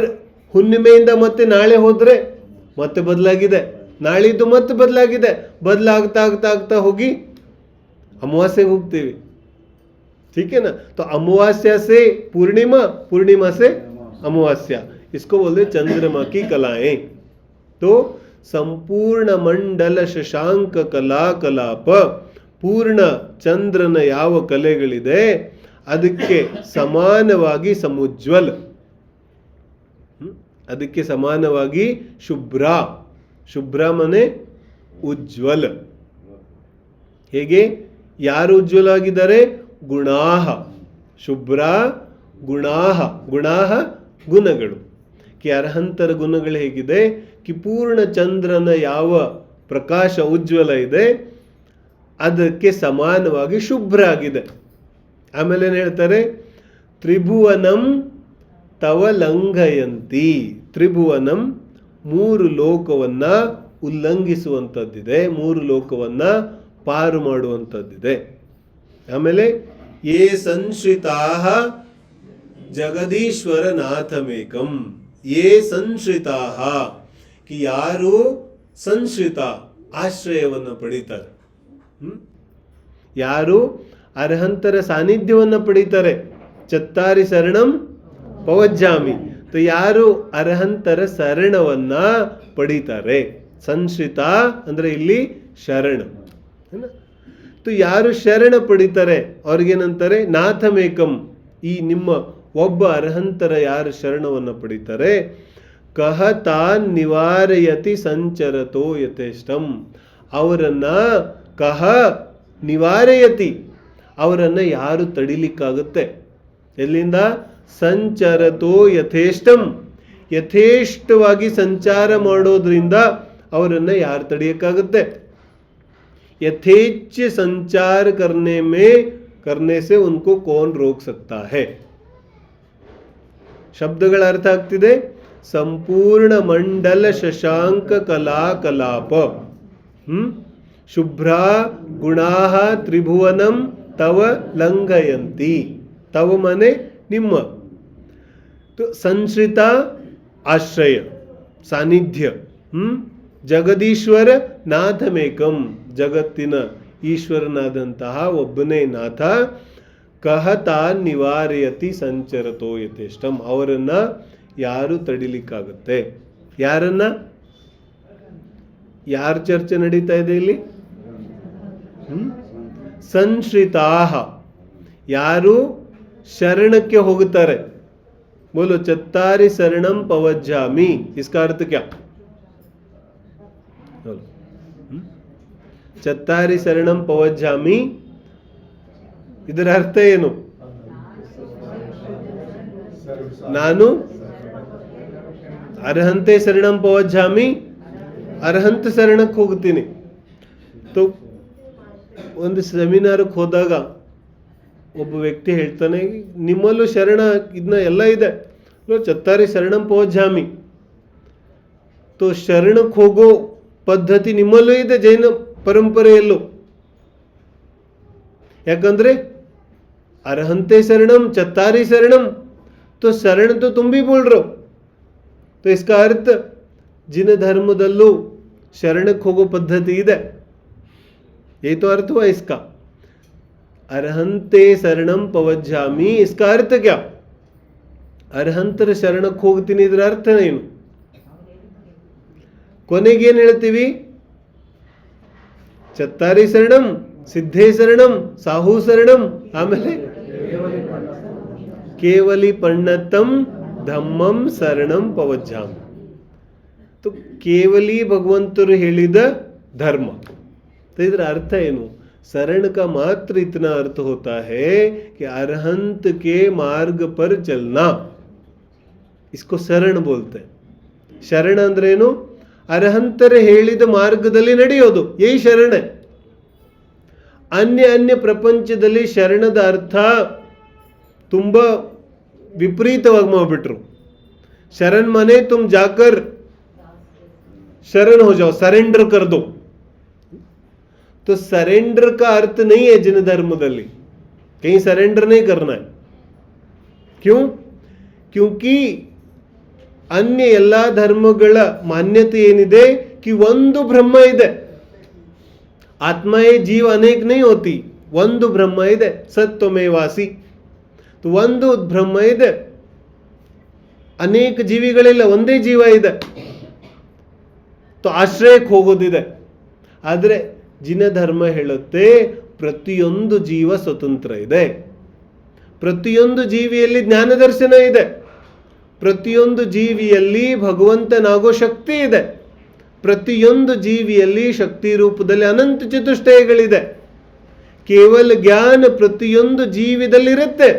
ಹುಣ್ಣಿಮೆಯಿಂದ ಮತ್ತೆ ನಾಳೆ ಹೋದ್ರೆ ಮತ್ತೆ ಬದಲಾಗಿದೆ। ನಾಳಿದ್ದು ಮತ್ತೆ ಬದಲಾಗಿದೆ, ಬದಲಾಗ್ತಾ ಆಗ್ತಾ ಆಗ್ತಾ ಹೋಗಿ ಅಮಾವಾಸ್ಯೆಗೆ ಹೋಗ್ತೀವಿ. ठीक है ना. तो अमावस्या से पूर्णिमा, पूर्णिमा से अमावस्या, इसको बोलते चंद्रमा की कलाएं. तो ಸಂಪೂರ್ಣ ಮಂಡಲ ಶಶಾಂಕ ಕಲಾ ಕಲಾಪ, ಪೂರ್ಣ ಚಂದ್ರನ ಯಾವ ಕಲೆಗಳಿದೆ ಅದಕ್ಕೆ ಸಮಾನವಾಗಿ ಸಮುಜ್ವಲ್, ಅದಕ್ಕೆ ಸಮಾನವಾಗಿ ಶುಭ್ರ. ಶುಭ್ರ ಮನೆ ಉಜ್ವಲ. ಹೇಗೆ ಯಾರು ಉಜ್ವಲ ಆಗಿದ್ದಾರೆ? ಗುಣಾಹ. ಶುಭ್ರ ಗುಣಾಹ. ಗುಣಾಹ ಗುಣಗಳು. ಕಿ ಅರ್ಹಂತರ ಗುಣಗಳು ಹೇಗಿದೆ? ಕಿ ಪೂರ್ಣ ಚಂದ್ರನ ಯಾವ ಪ್ರಕಾಶ ಉಜ್ವಲ ಇದೆ ಅದಕ್ಕೆ ಸಮಾನವಾಗಿ ಶುಭ್ರ ಆಗಿದೆ. ಆಮೇಲೆ ಏನು ಹೇಳ್ತಾರೆ? ತ್ರಿಭುವನಂ ತವ ಲಂಘಯಂತಿ. ತ್ರಿಭುವನಂ ಮೂರು ಲೋಕವನ್ನ ಉಲ್ಲಂಘಿಸುವಂಥದ್ದಿದೆ, ಮೂರು ಲೋಕವನ್ನ ಪಾರು ಮಾಡುವಂಥದ್ದಿದೆ. ಆಮೇಲೆ ಯೇ ಸಂಶ್ರಿತಾ ಜಗದೀಶ್ವರ ನಾಥಮೇಕಂ. ಯೇ ಸಂಶ್ರಿತಾ, ಕಿ ಯಾರು ಸಂಶ್ರಿತ ಆಶ್ರಯವನ್ನು ಪಡೀತಾರೆ, ಯಾರು ಅರ್ಹಂತರ ಸಾನ್ನಿಧ್ಯವನ್ನು ಪಡೀತಾರೆ. ಚತ್ತಾರಿ ಶರಣಂ ಪವಜ್ಜಾಮಿ. तो ಯಾರು ಅರ್ಹಂತರ ಶರಣವನ್ನ ಪಡೀತಾರೆ. ಸಂಶ್ರಿತ ಅಂದ್ರೆ ಇಲ್ಲಿ ಶರಣ. तो ಯಾರು ಶರಣ ಪಡಿತಾರೆ ಅವ್ರಿಗೇನಂತಾರೆ? ನಾಥಮೇಕಂ. ಈ ನಿಮ್ಮ ಒಬ್ಬ ಅರ್ಹಂತರ ಯಾರು ಶರಣವನ್ನು ಪಡಿತಾರೆ, ಕಹ ತಾನ್ ನಿವಾರಯತಿ ಸಂಚರತೋ ಯಥೇಷ್ಟಂ. ಅವರನ್ನ ಕಹ ನಿವಾರಯತಿ, ಅವರನ್ನ ಯಾರು ತಡಿಲಿಕ್ಕಾಗುತ್ತೆ? ಎಲ್ಲಿಂದ? ಸಂಚರತೋ ಯಥೇಷ್ಟಂ. ಯಥೇಷ್ಟವಾಗಿ ಸಂಚಾರ ಮಾಡೋದ್ರಿಂದ ಅವರನ್ನ ಯಾರು ತಡೆಯಕ್ಕಾಗುತ್ತೆ? यथेच्छ संचार करने से उनको कौन रोक सकता है? ಶಬ್ದಗಳ ಅರ್ಥ ಆಗ್ತಿದೆ. ಸಂಪೂರ್ಣ ಮಂಡಲ ಶಶಾಂಕ ಕಲಾ ಕಲಾಪ. ಶುಭ್ರ ಗುಣಾಹ ತ್ರಿಭುವನಂ ತವ ಲಂಘಯಂತಿ. ತವ ಮನೆ ನಿಮ್ಮ. ಸಂಶ್ರಿತ ಆಶ್ರಯ ಸಾನ್ನಿಧ್ಯ. ಜಗದೀಶ್ವರ ನಾಥಮೇಕಂ. ಜಗತ್ತಿನ ಈಶ್ವರನಾದಂತಹ ಒಬ್ಬನೇ ನಾಥ. ಕಹತಾ ನಿವಾರಯತಿ ಸಂಚರತೋ ಯಥೇಷ್ಟಂ. ಅವರನ್ನ ಯಾರು ತಡಿಲಿಕ್ಕಾಗುತ್ತೆ? ಯಾರನ್ನ? ಯಾರ ಚರ್ಚೆ ನಡೀತಾ ಇದೆ ಇಲ್ಲಿ? ಸಂಶ್ರಿತಾಹ, ಯಾರು ಶರಣಕ್ಕೆ ಹೋಗುತ್ತಾರೆ. ಬೋಲೋ ಚತ್ತಾರಿ ಶರಣಂ ಪವಜ್ಜಾಮಿ. इसका अर्थ क्या? ಚತ್ತಾರಿ ಶರಣಂ ಪವಜ್ಜಾಮಿ, ಇದರ ಅರ್ಥ ಏನು? ನಾನು ಅರ್ಹಂತೆ ಶರಣಂ ಪವಜ್ಜಾಮಿ, ಅರ್ಹಂತ ಶರಣಕ್ಕೆ ಹೋಗ್ತೀನಿ. तो ಒಂದು ಸೆಮಿನಾರಕ್ಕೆ ಹೋದಾಗ ಒಬ್ಬ ವ್ಯಕ್ತಿ ಹೇಳ್ತಾನೆ, ನಿಮ್ಮಲ್ಲೂ ಶರಣ ಇದನ್ನ ಎಲ್ಲ ಇದೆ, ಚತ್ತಾರಿ ಶರಣಂ ಪವಜ್ಜಾಮಿ. तो ಶರಣಕ್ಕೆ ಹೋಗೋ ಪದ್ಧತಿ ನಿಮ್ಮಲ್ಲೂ ಇದೆ, ಜೈನ ಪರಂಪರೆಯಲ್ಲೂ. ಯಾಕಂದ್ರೆ ಅರ್ಹಂತೆ ಶರಣಂ ಚತ್ತಾರಿ ಶರಣಂ, तो शरण तो तुम भी बोल रहे हो. तो इसका अर्थ जिन धर्मदಲ್ಲೂ ಶರಣಕ್ಕೆ ಹೋಗೋ ಪದ್ಧತಿ ಇದೆ. ये तो अर्थ हुआ इसका. ಅರ್ಹಂತೆ ಶರಣಂ ಪವಜ್ಜಾಮಿ, इसका अर्थ क्या? ಅರ್ಹಂತರ ಶರಣಕ್ಕೆ ಹೋಗ್ತೀನಿ, ಇದರ ಅರ್ಥ ಏನು? ಕೊನೆಗೇನು ಹೇಳ್ತೀವಿ? ಚತ್ತಾರಿ ಶರಣಂ, ಸಿದ್ಧೇ ಶರಣಂ, ಸಾಹು ಶರಣಂ, ಆಮೇಲೆ ಕೇವಲಿ ಪಣ್ಣತ್ತಂ ಧಮ್ಮಂ ಶರಣಂ ಪವಜ್ಜಾಮಿ. तो ಕೇವಲಿ ಭಗವಂತರು ಹೇಳಿದ ಧರ್ಮ. तो ಇದರ ಅರ್ಥ ಏನು? शरण का मात्र इतना अर्थ होता है कि अरहंत के मार्ग पर चलना, इसको शरण बोलते हैं. ಶರಣ ಅಂದ್ರೇನು? ಅರ್ಹಂತರ ಹೇಳಿದ ಮಾರ್ಗದಲ್ಲಿ ನಡೆಯೋದು, ಯೈ ಶರಣ. ಅನ್ಯ ಪ್ರಪಂಚದಲ್ಲಿ ಶರಣದ ಅರ್ಥ ತುಂಬಾ ವಿಪರೀತವಾಗಿ ಮಾಡ್ಬಿಟ್ರು. ಶರಣ್ ಮನೆ ತುಮ್ ಜಾಕರ್ शरण हो जाओ, सरेंडर कर दो. तो सरेंडर का अर्थ नहीं है जिन धर्मದಲ್ಲಿ. कहीं सरेंडर नहीं करना है. क्यों? क्योंकि अन्य ಎಲ್ಲ ಧರ್ಮಗಳ ಮಾನ್ಯತೆ ಏನಿದೆ कि ಒಂದು ಬ್ರಹ್ಮ ಇದೆ. ಆತ್ಮಯೇ ಜೀವ ಅನೇಕ नहीं होती, ಒಂದು ಬ್ರಹ್ಮ ಇದೆ, ಸತ್ವಮೇವಾಸಿ. ಒಂದು ಬ್ರಹ್ಮ ಇದೆ, ಅನೇಕ ಜೀವಿಗಳಿಲ್ಲ, ಒಂದೇ ಜೀವ ಇದೆ. ಆಶ್ರಯಕ್ಕೆ ಹೋಗೋದಿದೆ. ಆದರೆ ಜಿನ ಧರ್ಮ ಹೇಳುತ್ತೆ ಪ್ರತಿಯೊಂದು ಜೀವ ಸ್ವತಂತ್ರ ಇದೆ, ಪ್ರತಿಯೊಂದು ಜೀವಿಯಲ್ಲಿ ಜ್ಞಾನ ದರ್ಶನ ಇದೆ, ಪ್ರತಿಯೊಂದು ಜೀವಿಯಲ್ಲಿ ಭಗವಂತನಾಗೋ ಶಕ್ತಿ ಇದೆ, ಪ್ರತಿಯೊಂದು ಜೀವಿಯಲ್ಲಿ ಶಕ್ತಿ ರೂಪದಲ್ಲಿ ಅನಂತ ಚತುಷ್ಟಯಗಳಿದೆ. ಕೇವಲ ಜ್ಞಾನ ಪ್ರತಿಯೊಂದು ಜೀವಿದಲ್ಲಿರುತ್ತೆ.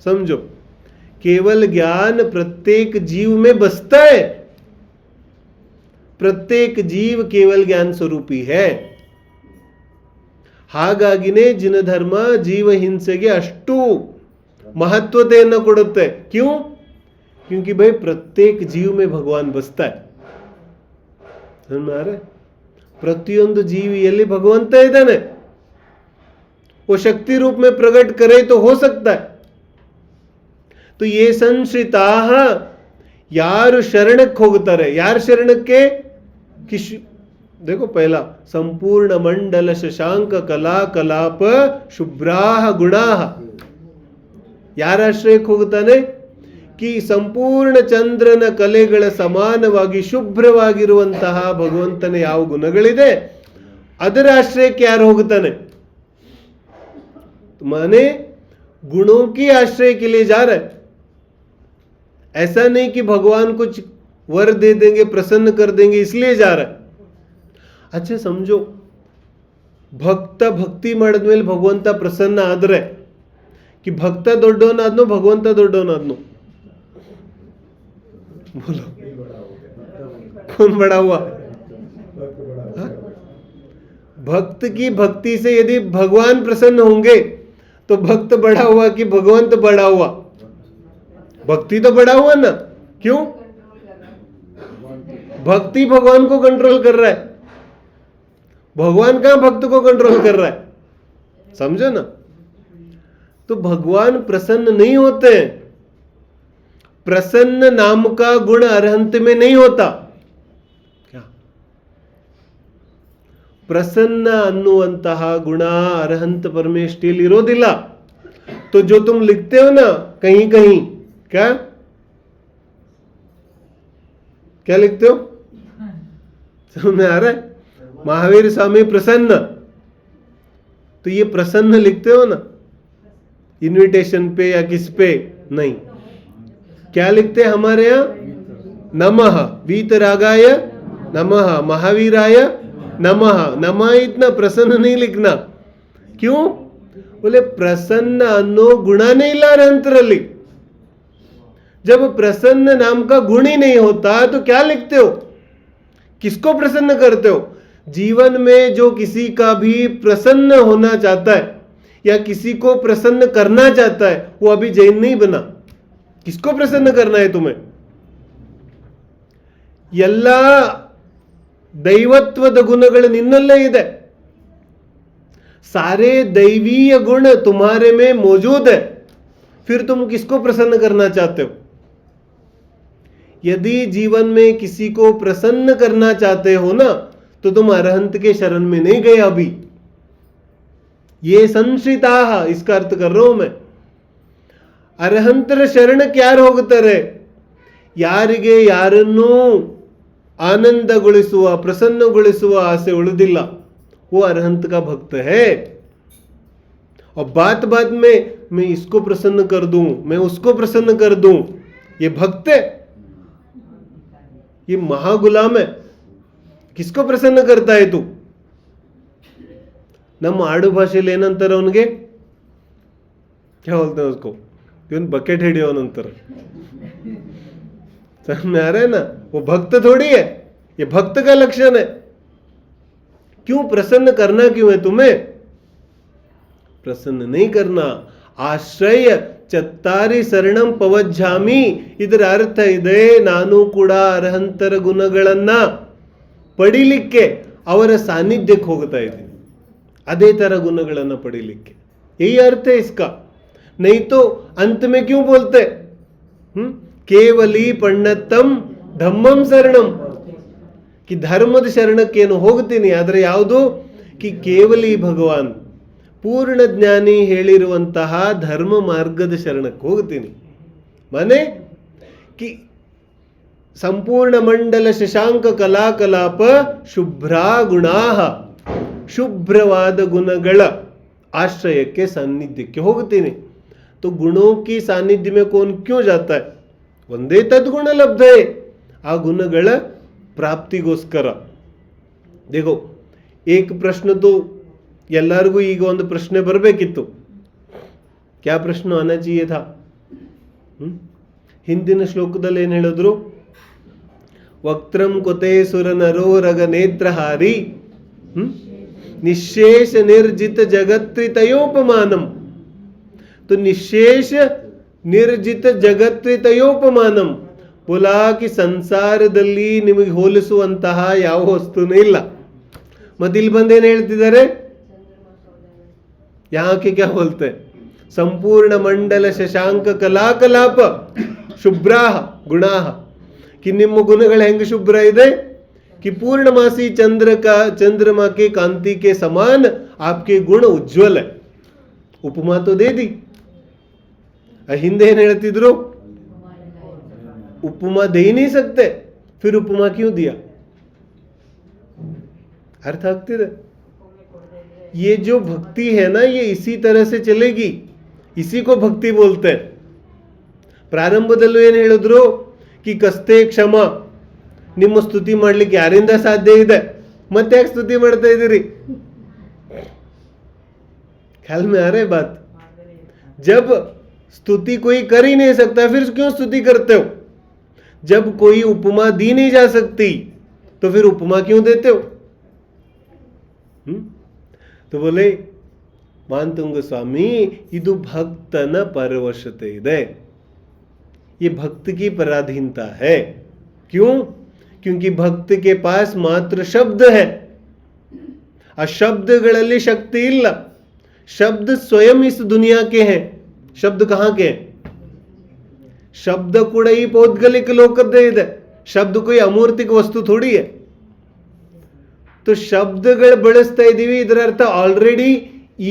समझो, केवल ज्ञान प्रत्येक जीव में बसता है. प्रत्येक जीव केवल ज्ञान स्वरूपी है. ಹಾಗಾಗಿನೇ ಜಿನ ಧರ್ಮ ಜೀವ ಹಿಂಸೆಗೆ ಅಷ್ಟು ಮಹತ್ವತೆಯನ್ನು ಕೊಡುತ್ತೆ. क्यों? क्योंकि भाई प्रत्येक जीव में भगवान बसता है. समझ में आ रहा है? ಪ್ರತಿಯೊಂದು ಜೀವಿಯಲ್ಲಿ ಭಗವಂತ ಇದ್ದಾನೆ. वो शक्ति रूप में प्रकट करे तो हो सकता है. तो ये संश्रिता ಯಾರು ಶರಣಕ್ಕೆ ಹೋಗುತ್ತಾರೆ, ಯಾರು ಶರಣಕ್ಕೆ? देखो पहला संपूर्ण मंडल शशांक कला कलाप शुभ्राह गुणाह. ಯಾರ ಆಶ್ರಯಕ್ಕೆ ಹೋಗುತ್ತಾನೆ? कि ಸಂಪೂರ್ಣ ಚಂದ್ರನ ಕಲೆಗಳ ಸಮಾನವಾಗಿ ಶುಭ್ರವಾಗಿರುವಂತಹ ಭಗವಂತನ ಯಾವ ಗುಣಗಳಿದೆ ಅದರ ಆಶ್ರಯಕ್ಕೆ ಯಾರು ಹೋಗುತ್ತಾನೆ? माने गुणों की आश्रय के लिए जा रहा है. ऐसा नहीं कि भगवान कुछ वर दे देंगे, प्रसन्न कर देंगे इसलिए जा रहा है. अच्छा समझो, ಭಕ್ತ ಭಕ್ತಿ ಮಾಡಿದ್ಮೇಲೆ ಭಗವಂತ ಪ್ರಸನ್ನ ಆದ್ರೆ कि ಭಕ್ತ ದೊಡ್ಡವನಾದ್ನೋ ಭಗವಂತ ದೊಡ್ಡವನಾದ್ನೋ? बोलो कौन बड़ा हुआ? भक्त की भक्ति से यदि भगवान प्रसन्न होंगे तो भक्त बड़ा हुआ कि भगवंत बड़ा हुआ? भक्ति तो बड़ा हुआ ना. क्यों? भक्ति भगवान को कंट्रोल कर रहा है, भगवान कहां भक्त को कंट्रोल कर रहा है? समझो ना. तो भगवान प्रसन्न नहीं होते हैं. प्रसन्न नाम का गुण अरहंत में नहीं होता. क्या? ಪ್ರಸನ್ನ ಅನ್ನುವಂತಹ ಗುಣ ಅರಹಂತ ಪರಮೇಷ್ಠಿಯಲ್ಲಿ ಇರೋದಿಲ್ಲ. तो जो तुम लिखते हो ना कहीं कहीं, क्या क्या लिखते हो? समझ में आ रहा है? महावीर स्वामी प्रसन्न, तो ये प्रसन्न लिखते हो ना इनविटेशन पे या किस पे? नहीं. क्या लिखते हैं हमारे यहाँ? नमः वीतरागाय नमः महावीराय नमः. नमः इतना प्रसन्न नहीं लिखना. क्यों? बोले प्रसन्न अन्नो गुणा नहीं ला रंतरली. जब प्रसन्न नाम का गुण ही नहीं होता तो क्या लिखते हो? किसको प्रसन्न करते हो? जीवन में जो किसी का भी प्रसन्न होना चाहता है या किसी को प्रसन्न करना चाहता है वो अभी जैन नहीं बना. किसको प्रसन्न करना है तुम्हें? ಎಲ್ಲ ದೈವತ್ವದ ಗುಣಗಳು ನಿನ್ನಲ್ಲೇ ಇದೆ. सारे दैवीय गुण तुम्हारे में मौजूद है. फिर तुम किसको प्रसन्न करना चाहते हो? यदि जीवन में किसी को प्रसन्न करना चाहते हो ना तो तुम अरहंत के शरण में नहीं गए अभी. ये संश्रिता, इसका अर्थ कर रहा हूं मैं. ಅರಹಂತರ ಶರಣಕ್ಕೆ ಯಾರು ಹೋಗುತ್ತಾರೆ? ಯಾರಿಗೆ ಯಾರನ್ನೂ ಆನಂದಗೊಳಿಸುವ ಪ್ರಸನ್ನಗೊಳಿಸುವ ಆಸೆ ಉಳಿದಿಲ್ಲ, वो अरहंत का भक्त है. और बात बात में मैं इसको प्रसन्न कर दूं, मैं उसको प्रसन्न कर दूं, ये भक्त है, ये महागुलाम है. किसको प्रसन्न करता है तू? ನಮ್ಮ ಆಡು ಭಾಷೆಯಲ್ಲಿ ಏನಂತಾರೆ ಅವನಿಗೆ? क्या बोलते हैं उसको? ಇವನ್ बकेट ಹಿಡಿಯೋನಂತಾರೆ. समझ में आ रहा है ना? वो भक्त थोड़ी है, ये भक्त का लक्षण है. क्यों प्रसन्न करना क्यों है तुम्हें? प्रसन्न नहीं करना. ಆಶ್ರಯ ಚತ್ತಾರಿ ಶರಣಂ ಪವಜ್ಜಾಮಿ, ಇದರ ಅರ್ಥ ಇದೆ ನಾನು ಕೂಡ ಅರಹಂತರ ಗುಣಗಳನ್ನ ಪಡಿಲಿಕ್ಕೆ ಅವರ ಸಾನ್ನಿಧ್ಯಕ್ಕೆ ಹೋಗ್ತಾ ಇದ್ದೀನಿ, ಅದೇ ತರ ಗುಣಗಳನ್ನ ಪಡಿಲಿಕ್ಕೆ. यही अर्थ है इसका. नहीं तो अंत में क्यों बोलते केवली पंडितम धम्मम शरणम. ಕಿ ಧರ್ಮದ ಶರಣಕ್ಕೇನು ಹೋಗ್ತೀನಿ, ಆದರೆ ಯಾವುದು ಕಿ ಕೇವಲಿ ಭಗವಾನ್ ಪೂರ್ಣ ಜ್ಞಾನಿ ಹೇಳಿರುವಂತಹ ಧರ್ಮ ಮಾರ್ಗದ ಶರಣಕ್ಕೆ ಹೋಗ್ತೀನಿ. ಮನೆ ಕಿ ಸಂಪೂರ್ಣ ಮಂಡಲ ಶಶಾಂಕ ಕಲಾಕಲಾಪ ಶುಭ್ರಾ ಗುಣಾಹ, ಶುಭ್ರವಾದ ಗುಣಗಳ ಆಶ್ರಯಕ್ಕೆ ಸಾನ್ನಿಧ್ಯಕ್ಕೆ ಹೋಗ್ತೀನಿ. तो गुणों की सानिध्य में कौन क्यों जाता है? ಒಂದೇ ತದ್ಗುಣ ಲಬ್ಧ ಆ ಗುಣಗಳ ಪ್ರಾಪ್ತಿಗೋಸ್ಕರ. देखो एक प्रश्न तो ಎಲ್ಲರಿಗೂ ಈಗ ಒಂದು ಪ್ರಶ್ನೆ ಬರಬೇಕಿತ್ತು. क्या प्रश्न आना चाहिए था? ಹಿಂದಿನ ಶ್ಲೋಕದಲ್ಲಿ ಏನು ಹೇಳಿದ್ರು? ವಕ್ತ್ರಂ ಕೊತೆ ಸುರ ನರೋರಗ ನೇತ್ರಹಾರಿ ನಿಶೇಷ ನಿರ್ಜಿತ ಜಗತ್ರಿತಯೋಪಮಾನಂ. तो निशेष ನಿರ್ಜಿತ ಜಗತ್ರಿತಯೋಪಮಾನಂ बोला कि ಸಂಸಾರದಲ್ಲಿ ನಿಮಗೆ ಹೋಲಿಸುವಂತಹ ಯಾವ ವಸ್ತುನೂ ಇಲ್ಲ. ಮತ್ತಿಲ್ಲಿ ಬಂದೇನು ಹೇಳ್ತಿದ್ದಾರೆ? यहाँ के क्या बोलते हैं? संपूर्ण मंडल शशांक कलाकलाप ಶುಭ್ರಾಹ ಗುಣಾಹ. कि ನಿಮ್ಮ ಗುಣಗಳು ಹೆಂಗೆ ಶುಭ್ರ ಇದೆ? कि पूर्णमासी चंद्रमा के कांति के समान आपके गुण उज्ज्वल है. उपमा तो दे दी. ಹಿಂದೆ ಏನು ಹೇಳ್ತಿದ್ರು? उपमा दे ही नहीं सकते, फिर उपमा क्यों दिया? अर्थ ಆಗ್ತಿದೆ? ये जो भक्ति है ना, ये इसी तरह से चलेगी. इसी को भक्ति बोलते हैं. ಪ್ರಾರಂಭದಲ್ಲೂ ಏನು ಹೇಳಿದ್ರು? कि ಕಸ್ತೆ ಕ್ಷಮ, ನಿಮ್ಮ ಸ್ತುತಿ ಮಾಡ್ಲಿಕ್ಕೆ ಯಾರಿಂದ ಸಾಧ್ಯ ಇದೆ? ಮತ್ತೆ ಯಾಕೆ ಸ್ತುತಿ ಮಾಡ್ತಾ ಇದ್ದೀರಿ? ख्याल में आ रहा है बात? जब स्तुति कोई कर ही नहीं सकता, फिर क्यों स्तुति करते हो? जब कोई उपमा दी नहीं जा सकती, तो फिर उपमा क्यों देते हो? तो बोले ಮಾಂತುಂಗ ಸ್ವಾಮಿ, ಇದು ಭಕ್ತನ ಪರವಶತೆ ಇದೆ. ये भक्त की पराधीनता है. क्यों? क्योंकि भक्त के पास मात्र शब्द है. आ शब्दಗಳಲ್ಲಿ ಶಕ್ತಿ ಇಲ್ಲ. शब्द स्वयं इस दुनिया के हैं. शब्द कहाँ के हैं? शब्द ಕೂಡ ಈ ಪೌದ್ಗಲಿಕ ಲೋಕದ್ದೇ ಇದೆ. ಶಬ್ದ कोई ಅಮೂರ್ತಿಕ ವಸ್ತು ಥೋಡಿ है. तो ಶಬ್ದಗಳು ಬಳಸ್ತಾ ಇದೀವಿ, ಇದರ ಅರ್ಥ ಆಲ್ರೆಡಿ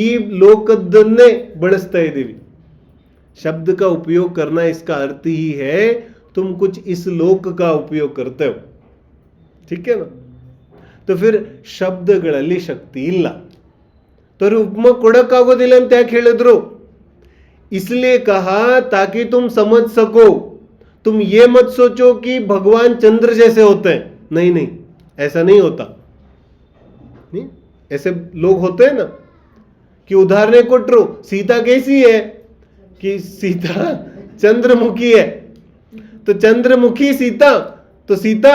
ಈ ಲೋಕದನ್ನೇ ಬಳಸ್ತಾ ಇದೀವಿ. शब्द का उपयोग करना इसका अर्थ ही है तुम कुछ इस लोक का उपयोग करते हो. ठीक है ना? तो फिर ಶಬ್ದಗಳಲ್ಲಿ ಶಕ್ತಿ ಇಲ್ಲ. तो उपमा ಕೊಡಕ್ಕಾಗೋದಿಲ್ಲ ಅಂತ ಯಾಕೆ ಹೇಳಿದ್ರು? इसलिए कहा ताकि तुम समझ सको. तुम ये मत सोचो कि भगवान चंद्र जैसे होते हैं. नहीं नहीं, ऐसा नहीं होता. नहीं, ऐसे लोग होते हैं ना कि उदाहरण ಕೊಟ್ರು. सीता कैसी है? कि सीता चंद्रमुखी है. तो चंद्रमुखी सीता, तो सीता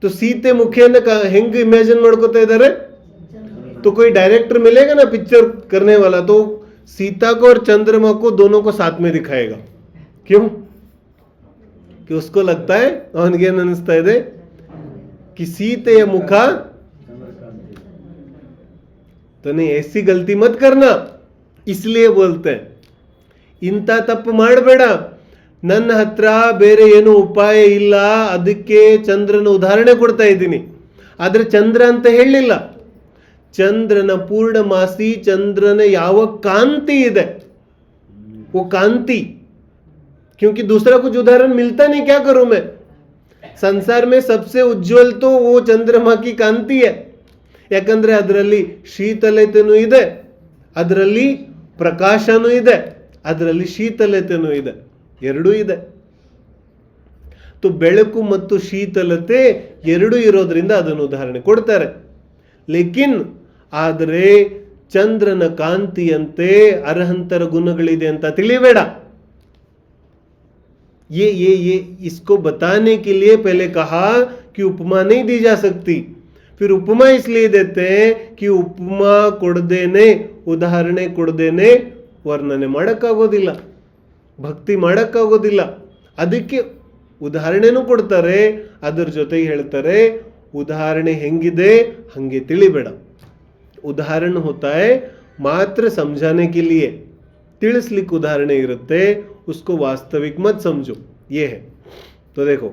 तो सीते मुखियನ್ನ ಹೆಂಗೆ ಇಮ್ಯಾಜಿನ್ ಮಾಡ್ಕೋತಾ ಇದ್ದಾರೆ? तो कोई डायरेक्टर मिलेगा ना पिक्चर करने वाला, तो सीता को और चंद्रमा को दोनों को साथ में दिखाएगा. क्यों? कि उसको लगता है, ಅವನಿಗೆ ಏನು ಅನಿಸ್ತಾ ಇದೆ कि सीತೆಯ ಮುಖ. तो नहीं, ऐसी गलती मत करना. इसलिए बोलते हैं ಇಂಥ ತಪ್ಪು ಮಾಡಬೇಡ. ನನ್ನ ಹತ್ರ ಬೇರೆ ಏನು ಉಪಾಯ ಇಲ್ಲ, ಅದಕ್ಕೆ ಚಂದ್ರನ ಉದಾಹರಣೆ ಕೊಡ್ತಾ ಇದ್ದೀನಿ. ಆದರೆ ಚಂದ್ರ ಅಂತ ಹೇಳಲಿಲ್ಲ. ಚಂದ್ರನ ಪೂರ್ಣಮಾಸಿ, ಚಂದ್ರನ ಯಾವ ಕಾಂತಿ ಇದೆ, वो कांति. क्योंकि दूसरा कुछ उदाहरण मिलता नहीं, क्या करूं मैं? संसार में सबसे उज्ज्वल तो वो चंद्रमा की कांति है. ಯಾಕಂದ್ರೆ ಅದರಲ್ಲಿ ಶೀತಲತೆನೂ ಇದೆ, ಅದರಲ್ಲಿ ಪ್ರಕಾಶನೂ ಇದೆ, ಅದರಲ್ಲಿ ಶೀತಲತೆನೂ ಇದೆ, ಎರಡೂ ಇದೆ. तो ಬೆಳಕು ಮತ್ತು ಶೀತಲತೆ ಎರಡೂ ಇರೋದ್ರಿಂದ ಅದನ್ನು ಉದಾಹರಣೆ ಕೊಡ್ತಾರೆ. ಲೇಕಿನ್ ಆದರೆ ಚಂದ್ರನ ಕಾಂತಿಯಂತೆ ಅರ್ಹಂತರ ಗುಣಗಳಿದೆ ಅಂತ ತಿಳಿಬೇಡ. ये इसको बताने के लिए पहले कहा कि उपमा नहीं दी जा सकती. फिर उपमा इसलिए देते हैं कि उपमा ಕೊಡದೇನೆ, ಉದಾಹರಣೆ ಕೊಡದೇನೆ ವರ್ಣನೆ ಮಾಡೋಕ್ಕಾಗೋದಿಲ್ಲ, ಭಕ್ತಿ ಮಾಡೋಕ್ಕಾಗೋದಿಲ್ಲ. ಅದಕ್ಕೆ ಉದಾಹರಣೆನೂ ಕೊಡ್ತಾರೆ, ಅದರ ಜೊತೆಗೆ ಹೇಳ್ತಾರೆ ಉದಾಹರಣೆ ಹೆಂಗಿದೆ ಹಂಗೆ ತಿಳಿಬೇಡ. ಉದಾಹರಣೆ होता है मात्र समझाने के लिए. ತಿಳಿಸ್ಲಿಕ್ಕೆ ಉದಾಹರಣೆ ಇರುತ್ತೆ, उसको वास्तविक मत समझो, ये है. तो देखो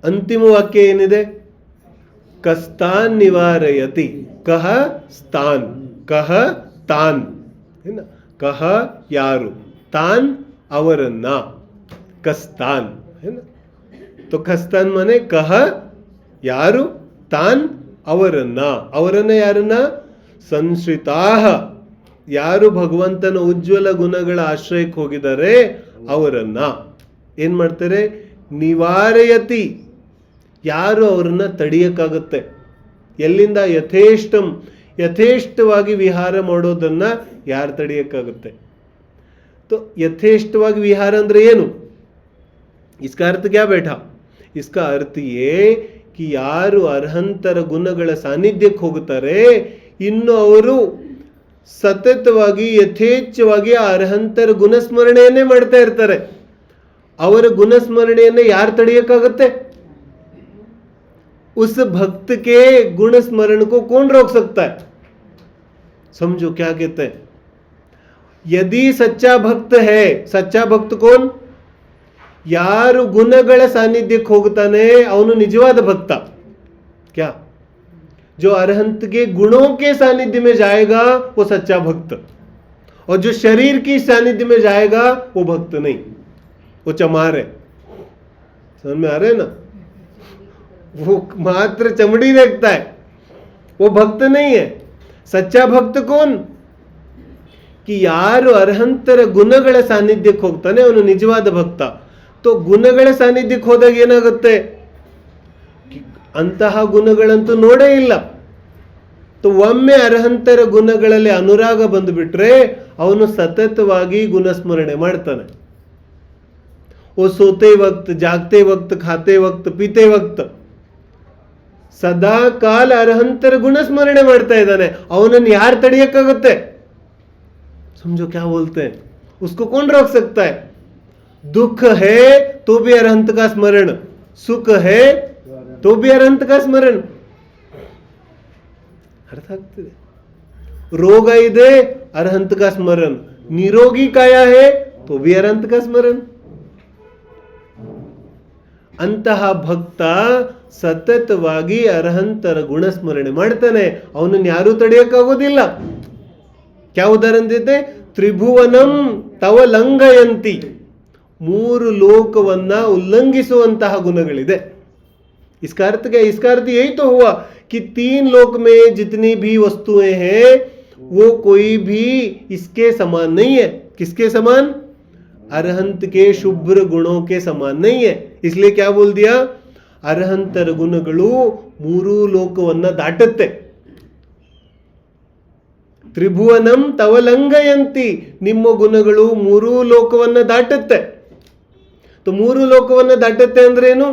ಅಂತಿಮ ವಾಕ್ಯ ಏನಿದೆ? ಕಸ್ತಾನ್ ನಿವಾರಯತಿ. ಕಹ ಸ್ಥಾನ್, ಕಹ ತಾನ್, ಕಹ ಯಾರು, ತಾನ್ ಅವರನ್ನ, ಕಸ್ತಾನ್. तो ಕಸ್ತಾನ್ ಮನೆ ಕಹ ಯಾರು, ತಾನ್ ಅವರನ್ನ. ಅವರನ್ನ ಯಾರನ್ನ? ಸಂಶ್ರಿತಾಹ, ಯಾರು ಭಗವಂತನ ಉಜ್ವಲ ಗುಣಗಳ ಆಶ್ರಯಕ್ಕೆ ಹೋಗಿದ್ದಾರೆ ಅವರನ್ನ ಏನ್ ಮಾಡ್ತಾರೆ? ನಿವಾರಯತಿ, ಯಾರು ಅವರನ್ನ ತಡೆಯಕ್ಕಾಗುತ್ತೆ? ಎಲ್ಲಿಂದ? ಯಥೇಷ್ಟವಾಗಿ ವಿಹಾರ ಮಾಡೋದನ್ನ ಯಾರು ತಡೆಯಕ್ಕಾಗುತ್ತೆ? तो ಯಥೇಷ್ಟವಾಗಿ ವಿಹಾರ ಅಂದ್ರೆ ಏನು? इसका अर्थ क्या बैठा? इसका अर्थ ये कि ಯಾರು ಅರ್ಹಂತರ ಗುಣಗಳ ಸಾನ್ನಿಧ್ಯಕ್ಕೆ ಹೋಗುತ್ತಾರೆ, ಇನ್ನು ಅವರು ಸತತವಾಗಿ ಯಥೇಚ್ಛವಾಗಿ ಆ ಅರ್ಹಂತರ ಗುಣಸ್ಮರಣೆಯನ್ನೇ ಮಾಡ್ತಾ ಇರ್ತಾರೆ. ಅವರ ಗುಣಸ್ಮರಣೆಯನ್ನ ಯಾರು ತಡೆಯಕ್ಕಾಗುತ್ತೆ? उस भक्त के गुण स्मरण को कौन रोक सकता है? समझो क्या कहते हैं. यदि सच्चा भक्त है, सच्चा भक्त कौन? ಯಾರು ಗುಣಗಳ ಸಾನ್ನಿಧ್ಯಕ್ಕೆ ಹೋಗುತ್ತಾನೆ ಅವನು ನಿಜವಾದ ಭಕ್ತ. क्या? जो अरहंत के गुणों के सानिध्य में जाएगा वो सच्चा भक्त, और जो शरीर की सानिध्य में जाएगा वो भक्त नहीं, वो चमार है. समझ में आ रहे ना? वो मात्र चमड़ी देखता है, वो भक्त नहीं है. सच्चा भक्त कौन? कि ಯಾರು ಅರ್ಹಂತರ ಗುಣಗಳ ಸಾನ್ನಿಧ್ಯಕ್ಕೆ ಹೋಗ್ತಾನೆ ಅವನು ನಿಜವಾದ ಭಕ್ತ. तो ಗುಣಗಳ ಸಾನ್ನಿಧ್ಯಕ್ಕೆ ಹೋದಾಗ ಏನಾಗುತ್ತೆ? ಅಂತಹ ಗುಣಗಳಂತೂ ನೋಡೇ ಇಲ್ಲ. तो ಒಮ್ಮೆ ಅರ್ಹಂತರ ಗುಣಗಳಲ್ಲಿ ಅನುರಾಗ ಬಂದುಬಿಟ್ರೆ ಅವನು ಸತತವಾಗಿ ಗುಣಸ್ಮರಣೆ ಮಾಡ್ತಾನೆ. वो सोते वक्त, जागते वक्त, खाते वक्त, पीते वक्त ಸದಾ ಕಾಲ ಅರ್ಹಂತರ ಗುಣಸ್ಮರಣೆ ಮಾಡ್ತಾ ಇದ್ದಾನೆ. ಅವನನ್ನು ಯಾರು ತಡೆಯಕ್ಕಾಗುತ್ತೆ? समझो क्या बोलते हैं? उसको कौन रोक सकता है? दुख है तो भी अरहंत का स्मरण, सुख है तो भी अरहंत का स्मरण. ಅರ್ಥ ಆಗ್ತಿದೆ? ರೋಗ ಇದೆ, ಅರಹಂತ का स्मरण. निरोगी काया है तो भी अरहंत का स्मरण. ಅಂತಹ ಭಕ್ತ ಸತತವಾಗಿ ಅರ್ಹಂತರ ಗುಣಸ್ಮರಣೆ ಮಾಡ್ತಾನೆ, ಅವನನ್ನು ಯಾರೂ ತಡೆಯಕ್ಕಾಗೋದಿಲ್ಲ. क्या उदाहरण देते? ತ್ರಿಭುವನಂ ತವ ಲಂಘಯಂತಿ, 3 ಲೋಕವನ್ನ ಉಲ್ಲಂಘಿಸುವಂತಹ ಗುಣಗಳಿದೆ. इसका अर्थ क्या? इसका अर्थ यही तो हुआ कि 3 लोक में जितनी भी वस्तुएं हैं वो कोई भी इसके समान नहीं है. किसके समान? अरहंत के शुभ्र गुणों के समान नहीं है. इसलिए क्या बोल दिया? ಅರ್ಹಂತರ ಗುಣಗಳು 3 ಲೋಕವನ್ನ ದಾಟುತ್ತೆ. ತ್ರಿಭುವನಂ ತವಲಂಘಯಂತಿ, ನಿಮ್ಮ ಗುಣಗಳು 3 ಲೋಕವನ್ನ ದಾಟುತ್ತೆ. तो 3 ಲೋಕವನ್ನ ದಾಟುತ್ತೆ ಅಂದ್ರೆ ಏನು?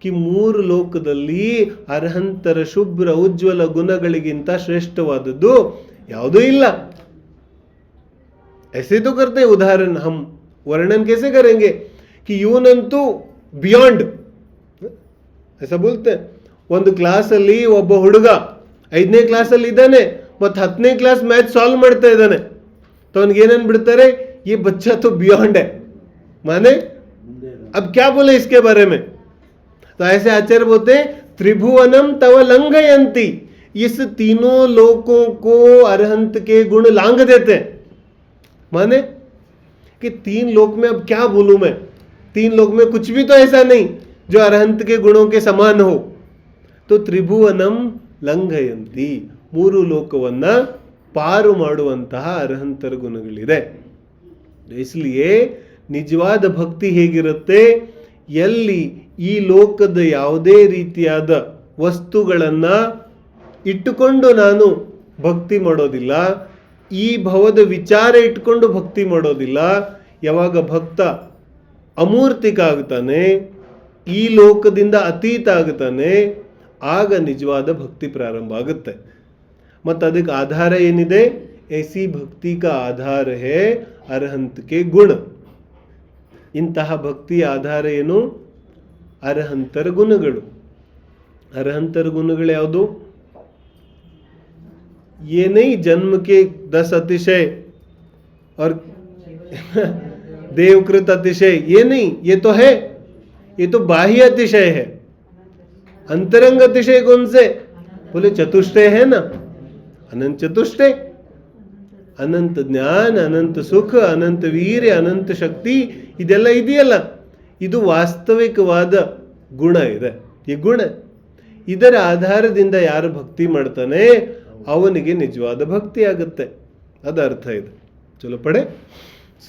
कि 3 ಲೋಕದಲ್ಲಿ ಅರ್ಹಂತರ ಶುಭ್ರ ಉಜ್ವಲ ಗುಣಗಳಿಗಿಂತ ಶ್ರೇಷ್ಠವಾದದ್ದು ಯಾವುದೂ ಇಲ್ಲ. ऐसे तो करते उदाहरण, हम वर्णन कैसे करेंगे कि यूनंतु बियॉन्ड, ऐसा बोलते हैं. ಒಂದು ಕ್ಲಾಸಲ್ಲಿ ಒಬ್ಬ ಹುಡುಗ 5ನೇ ಕ್ಲಾಸಲ್ಲಿ ಇದ್ದಾನೆ ಮತ್ತು 10ನೇ ಕ್ಲಾಸ್ ಮ್ಯಾಥ್ ಸಾಲ್ವ್ ಮಾಡ್ತಾ ಇದ್ದಾನೆ. तो ಅವನಿಗೆ ಏನನ್ ಬಿಡ್ತಾರೆ? ये बच्चा तो बियॉन्ड है, माने अब क्या बोले इसके बारे में? तो ऐसे आचार्य बोलते हैं त्रिभुवनम तव लंघयंती, इस 3 लोकों को अरहंत के गुण लांघ देते हैं. माने कि 3 लोक में अब क्या बोलूं मैं? 3 लोक में कुछ भी तो ऐसा नहीं जो अरहंत के गुणों के समान हो. तो त्रिभुवनम ಲಂಘಯಂತಿ, 3 ಲೋಕವನ್ನ ಪಾರು ಮಾಡುವಂತಹ ಅರ್ಹಂತರ ಗುಣಗಳಿದೆ. इसलिए ನಿಜವಾದ ಭಕ್ತಿ ಹೇಗಿರುತ್ತೆ? ಎಲ್ಲಿ ಈ ಲೋಕದ ಯಾವುದೇ ರೀತಿಯಾದ ವಸ್ತುಗಳನ್ನ ಇಟ್ಟುಕೊಂಡು ನಾನು ಭಕ್ತಿ ಮಾಡೋದಿಲ್ಲ, ಈ ಭವದ ವಿಚಾರ ಇಟ್ಕೊಂಡು ಭಕ್ತಿ ಮಾಡೋದಿಲ್ಲ. ಯಾವಾಗ ಭಕ್ತ ಅಮೂರ್ತಿಕ ಆಗ್ತಾನೆ, ಈ ಲೋಕದಿಂದ ಅತೀತ ಆಗ್ತಾನೆ, ಆಗ ನಿಜವಾದ ಭಕ್ತಿ ಪ್ರಾರಂಭ ಆಗುತ್ತೆ. ಮತ್ತು ಅದಕ್ಕೆ ಆಧಾರ ಏನಿದೆ? ऐसी भक्ति का आधार है अरहंत के गुण. ಇಂತಹ ಭಕ್ತಿಯ ಆಧಾರ ಏನು? ಅರ್ಹಂತರ ಗುಣಗಳು. ಅರ್ಹಂತರ ಗುಣಗಳು ಯಾವುದು? ये नहीं जन्म के 10 अतिशय और देवकृत अतिशय, ये नहीं, ये तो है, ये तो बाह्य अतिशय है. अंतरंग अतिशय कौन से? बोले चतुष्टय है ना, अनंत चतुष्टय, ಅನಂತ ಜ್ಞಾನ, ಅನಂತ ಸುಖ, ಅನಂತ ವೀರ್ಯ, ಅನಂತ ಶಕ್ತಿ, ಇದೆಲ್ಲ ಇದೆಯಲ್ಲ, ಇದು ವಾಸ್ತವಿಕವಾದ ಗುಣ ಇದೆ. ಈ ಗುಣ ಇದರ ಆಧಾರದಿಂದ ಯಾರು ಭಕ್ತಿ ಮಾಡ್ತಾನೆ ಅವನಿಗೆ ನಿಜವಾದ ಭಕ್ತಿ ಆಗುತ್ತೆ. ಅದ ಅರ್ಥ ಇದೆ. ಚಲೋ ಪಡೆ.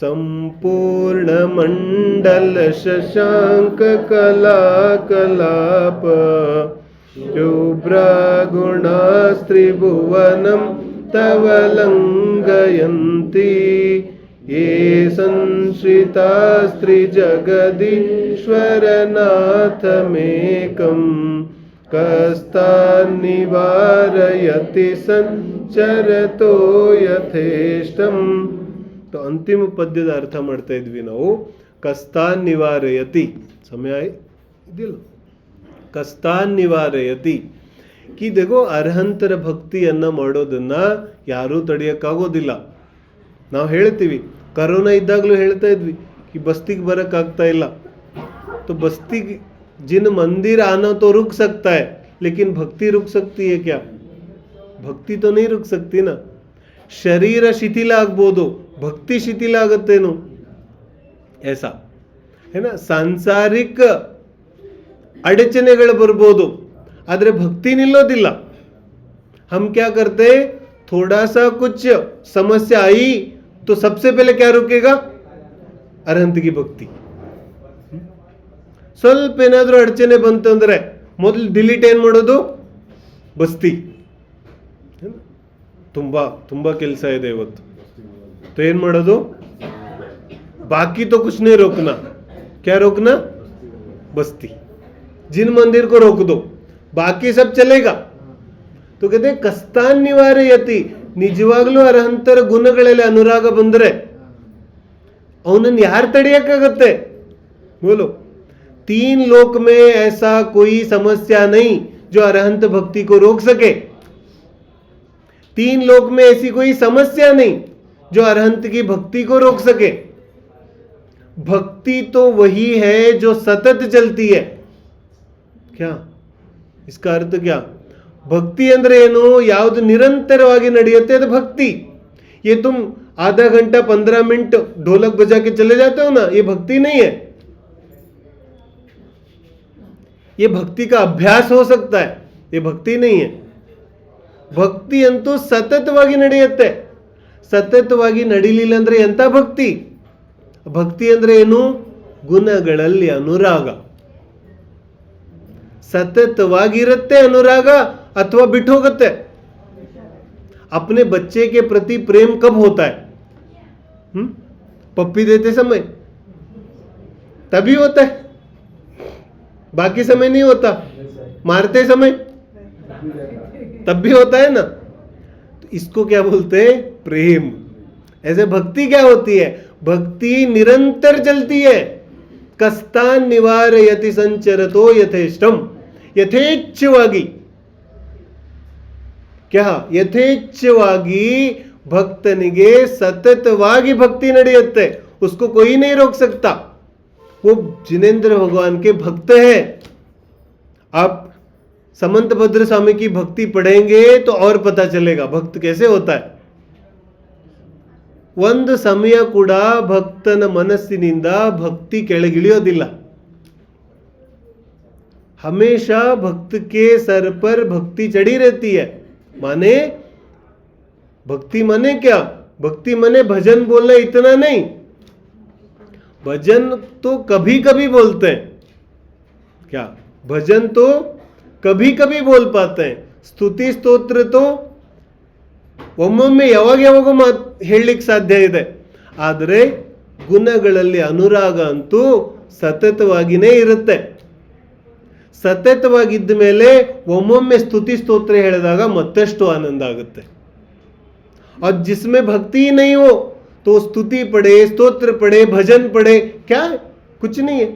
ಸಂಪೂರ್ಣ ಮಂಡಲ ಶಶಾಂಕ ಕಲಾ ಕಲಾಪ ಶುಭ್ರ ಗುಣ ಸ್ತ್ರಿಭುವನಂ ತವ ಲಂಘಯಂತಿ ಯೇ ಸಂಶ್ರಿತಾ ಸ್ತ್ರೀ ಜಗದೀಶ್ವರನಾಥಮೇಕಂ ಕಸ್ತಾನ್ ನಿವಾರಯತಿ ಸಂಚರತೋ ಯಥೇಷ್ಟಂ. ಅಂತಿಮ ಪದ್ಯದ ಅರ್ಥ ಮಾಡ್ತಾ ಇದ್ವಿ ನಾವು. ಕಸ್ತಾನ್ ನಿವಾರಯತಿ, ಸಮಯ ಇದಿಲ್ಲ, ಕಸ್ತಾನ್ ನಿವಾರಯತಿ ಕಿ ದೇಗೋ ಅರ್ಹಂತರ ಭಕ್ತಿಯನ್ನ ಮಾಡೋದನ್ನ ಯಾರೂ ತಡೆಯಕ್ಕಾಗೋದಿಲ್ಲ. ನಾವು ಹೇಳ್ತೀವಿ, ಕರೋನಾ ಇದ್ದಾಗಲೂ ಹೇಳ್ತಾ ಇದ್ವಿ कि बस्ती बरक ಆಗ್ತಾ ಇಲ್ಲ. तो बस्ती जिन मंदिर आना तो रुक सकता है, लेकिन भक्ति रुक सकती है क्या? भक्ति तो नहीं रुक सकती ना. ಶರೀರ ಶಿಥಿಲ ಆಗ್ಬೋದು, ಭಕ್ತಿ ಶಿಥಿಲ ಆಗುತ್ತೇನು? ऐसा है ना. ಸಾಂಸಾರಿಕ ಅಡಚಣೆಗಳು ಬರ್ಬೋದು, ಆದರೆ ಭಕ್ತಿ ನಿಲ್ಲೋದಿಲ್ಲ. हम क्या करते, थोड़ा सा कुछ समस्या आई तो सबसे पहले क्या रुकेगा? ಅರ್ಹಂತ की ಭಕ್ತಿ. ಸ್ವಲ್ಪ ಏನಾದರೂ ಅಡಚಣೆ ಬಂತಂದ್ರೆ ಮೊದಲು ಡಿಲೀಟ್ ಏನು ಮಾಡೋದು? ಬಸ್ತಿ. ತುಂಬಾ ತುಂಬಾ ಕೆಲಸ ಇದೆ ಇವತ್ತು, तो ಏನು ಮಾಡೋದು? बाकी तो कुछ नहीं रोकना. क्या रोकना? बस्ती. जिन मंदिर को रोक दो, बाकी सब चलेगा. तो कहते ಕಸ್ತಾನ್ ನಿವಾರಯತಿ, ನಿಜವಾಗ್ಲೂ ಅರ್ಹಂತರ ಗುಣಗಳಲ್ಲಿ ಅನುರಾಗ ಬಂದ್ರೆ ಅವನನ್ನು ಯಾರು ತಡೆಯಕ್ಕಾಗತ್ತೆ? बोलो. 3 लोक में ऐसा कोई समस्या नहीं जो अरहंत भक्ति को रोक सके. 3 लोक में ऐसी कोई समस्या नहीं जो अरहंत की भक्ति को रोक सके. भक्ति तो वही है जो सतत चलती है. क्या इसका अर्थ क्या? भक्ति ಅಂದ್ರೆ ಏನು? ಯಾವುದು ನಿರಂತರವಾಗಿ ನಡೆಯುತ್ತೆ ಅದು ಭಕ್ತಿ. ये तुम आधा घंटा 15 मिनट ढोलक बजा के चले जाते हो ना, ये भक्ति नहीं है. ये भक्ति का अभ्यास हो सकता है, ये भक्ति नहीं है. ಭಕ್ತಿ ಅಂತೂ ಸತತವಾಗಿ ನಡೆಯುತ್ತೆ. ಸತತವಾಗಿ ನಡಿಲಿಲ್ಲ ಅಂದ್ರೆ ಎಂತ ಭಕ್ತಿ? ಭಕ್ತಿ ಅಂದ್ರೆ ಏನು? ಗುಣಗಳಲ್ಲಿ ಅನುರಾಗ. ಸತತವಾಗಿರುತ್ತೆ ಅನುರಾಗ ಅಥವಾ ಬಿಟ್ಟು ಹೋಗುತ್ತೆ. अपने बच्चे के प्रति प्रेम कब होता है? पप्पी देते समय तभी होता है, बाकी समय नहीं होता. मारते समय तब भी होता है ना. तो इसको क्या बोलते हैं? प्रेम. ऐसे भक्ति क्या होती है? भक्ति निरंतर चलती है. कस्तान निवारयति संचरतो यथेष्टम. ಯಥೇಚ್ಛವಾಗಿ क्या? ಯಥೇಚ್ಛವಾಗಿ ಭಕ್ತನಿಗೆ ಸತತವಾಗಿ ಭಕ್ತಿ ನಡೆಯುತ್ತೆ. उसको कोई नहीं रोक सकता. वो जिनेंद्र भगवान के भक्त है. आप समंत भद्र स्वामी की भक्ति पढ़ेंगे तो और पता चलेगा भक्त कैसे होता है. ಒಂದು ಸಮಯ ಕೂಡ ಭಕ್ತನ ಮನಸ್ಸಿನಿಂದ ಭಕ್ತಿ ಕೆಳಗಿಳಿಯೋದಿಲ್ಲ. हमेशा भक्त के सर पर भक्ति चढ़ी रहती है. माने भक्ति माने क्या? भक्ति माने भजन बोलना इतना नहीं. भजन तो कभी कभी बोलते हैं. क्या? भजन तो कभी कभी बोल पाते हैं. ಸ್ತುತಿ ಸ್ತೋತ್ರ तो ಒಮ್ಮೊಮ್ಮೆ ಯಾವಾಗ ಯಾವಾಗ ಹೇಳಲಿಕ್ಕೆ ಸಾಧ್ಯ ಇದೆ. ಆದರೆ ಗುಣಗಳಲ್ಲಿ ಅನುರಾಗ ಅಂತೂ ಸತತವಾಗಿನೇ ಇರುತ್ತೆ. ಸತತವಾಗಿದ್ದ ಮೇಲೆ ಒಮ್ಮೊಮ್ಮೆ ಸ್ತುತಿ ಸ್ತೋತ್ರ ಹೇಳಿದಾಗ ಮತ್ತಷ್ಟು ಆನಂದ ಆಗುತ್ತೆ. और जिसमें भक्ति नहीं हो तो स्तुति पढ़े, स्तोत्र पढ़े, भजन पढ़े, क्या कुछ नहीं है.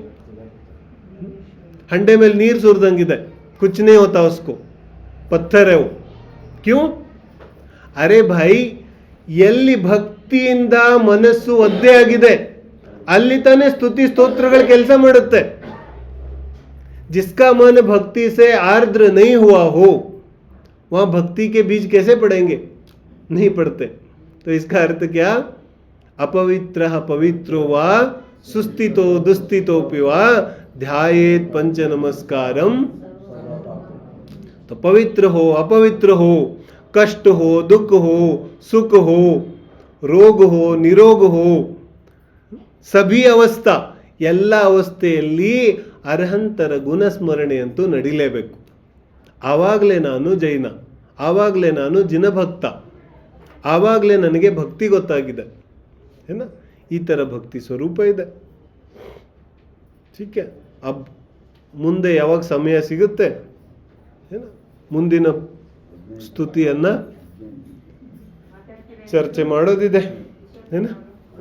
हंडे में नीर सुरदंಗಿದೆ, कुछ नहीं होता उसको, पत्थर है वो. क्यों? अरे भाई, ಎಲ್ಲಿ ಭಕ್ತಿಯಿಂದ ಮನಸ್ಸು ಒದ್ದೆ ಆಗಿದೆ ಅಲ್ಲಿ ತಾನೇ ಸ್ತುತಿ ಸ್ತೋತ್ರಗಳ ಕೆಲಸ ಮಾಡುತ್ತೆ. जिसका मन भक्ति से आर्द्र नहीं हुआ हो वहां भक्ति के बीज कैसे पड़ेंगे? नहीं पड़ते। तो इसका अर्थ क्या? अपवित्र पवित्रो वा सुस्थितो दुस्थितोपि वा ध्यायेत पंच नमस्कारम। तो पवित्र हो अपवित्र हो, कष्ट हो दुख हो, सुख हो, ರೋಗ ಹೋ ನಿರೋಗ ಹೋ, ಸಭಿ ಅವಸ್ಥಾ ಎಲ್ಲ ಅವಸ್ಥೆಯಲ್ಲಿ ಅರ್ಹಂತರ ಗುಣಸ್ಮರಣೆ ಅಂತೂ ನಡಿಲೇಬೇಕು. ಆವಾಗಲೇ ನಾನು ಜೈನ, ಆವಾಗಲೇ ನಾನು ಜಿನಭಕ್ತ, ಆವಾಗಲೇ ನನಗೆ ಭಕ್ತಿ ಗೊತ್ತಾಗಿದೆ ಏನ. ಈ ಥರ ಭಕ್ತಿ ಸ್ವರೂಪ ಇದೆ. ठीक है. अब ಮುಂದೆ ಯಾವಾಗ ಸಮಯ ಸಿಗುತ್ತೆ ಏನ ಮುಂದಿನ ಸ್ತುತಿಯನ್ನ ಚರ್ಚೆ ಮಾಡೋದಿದೆ ಏನ.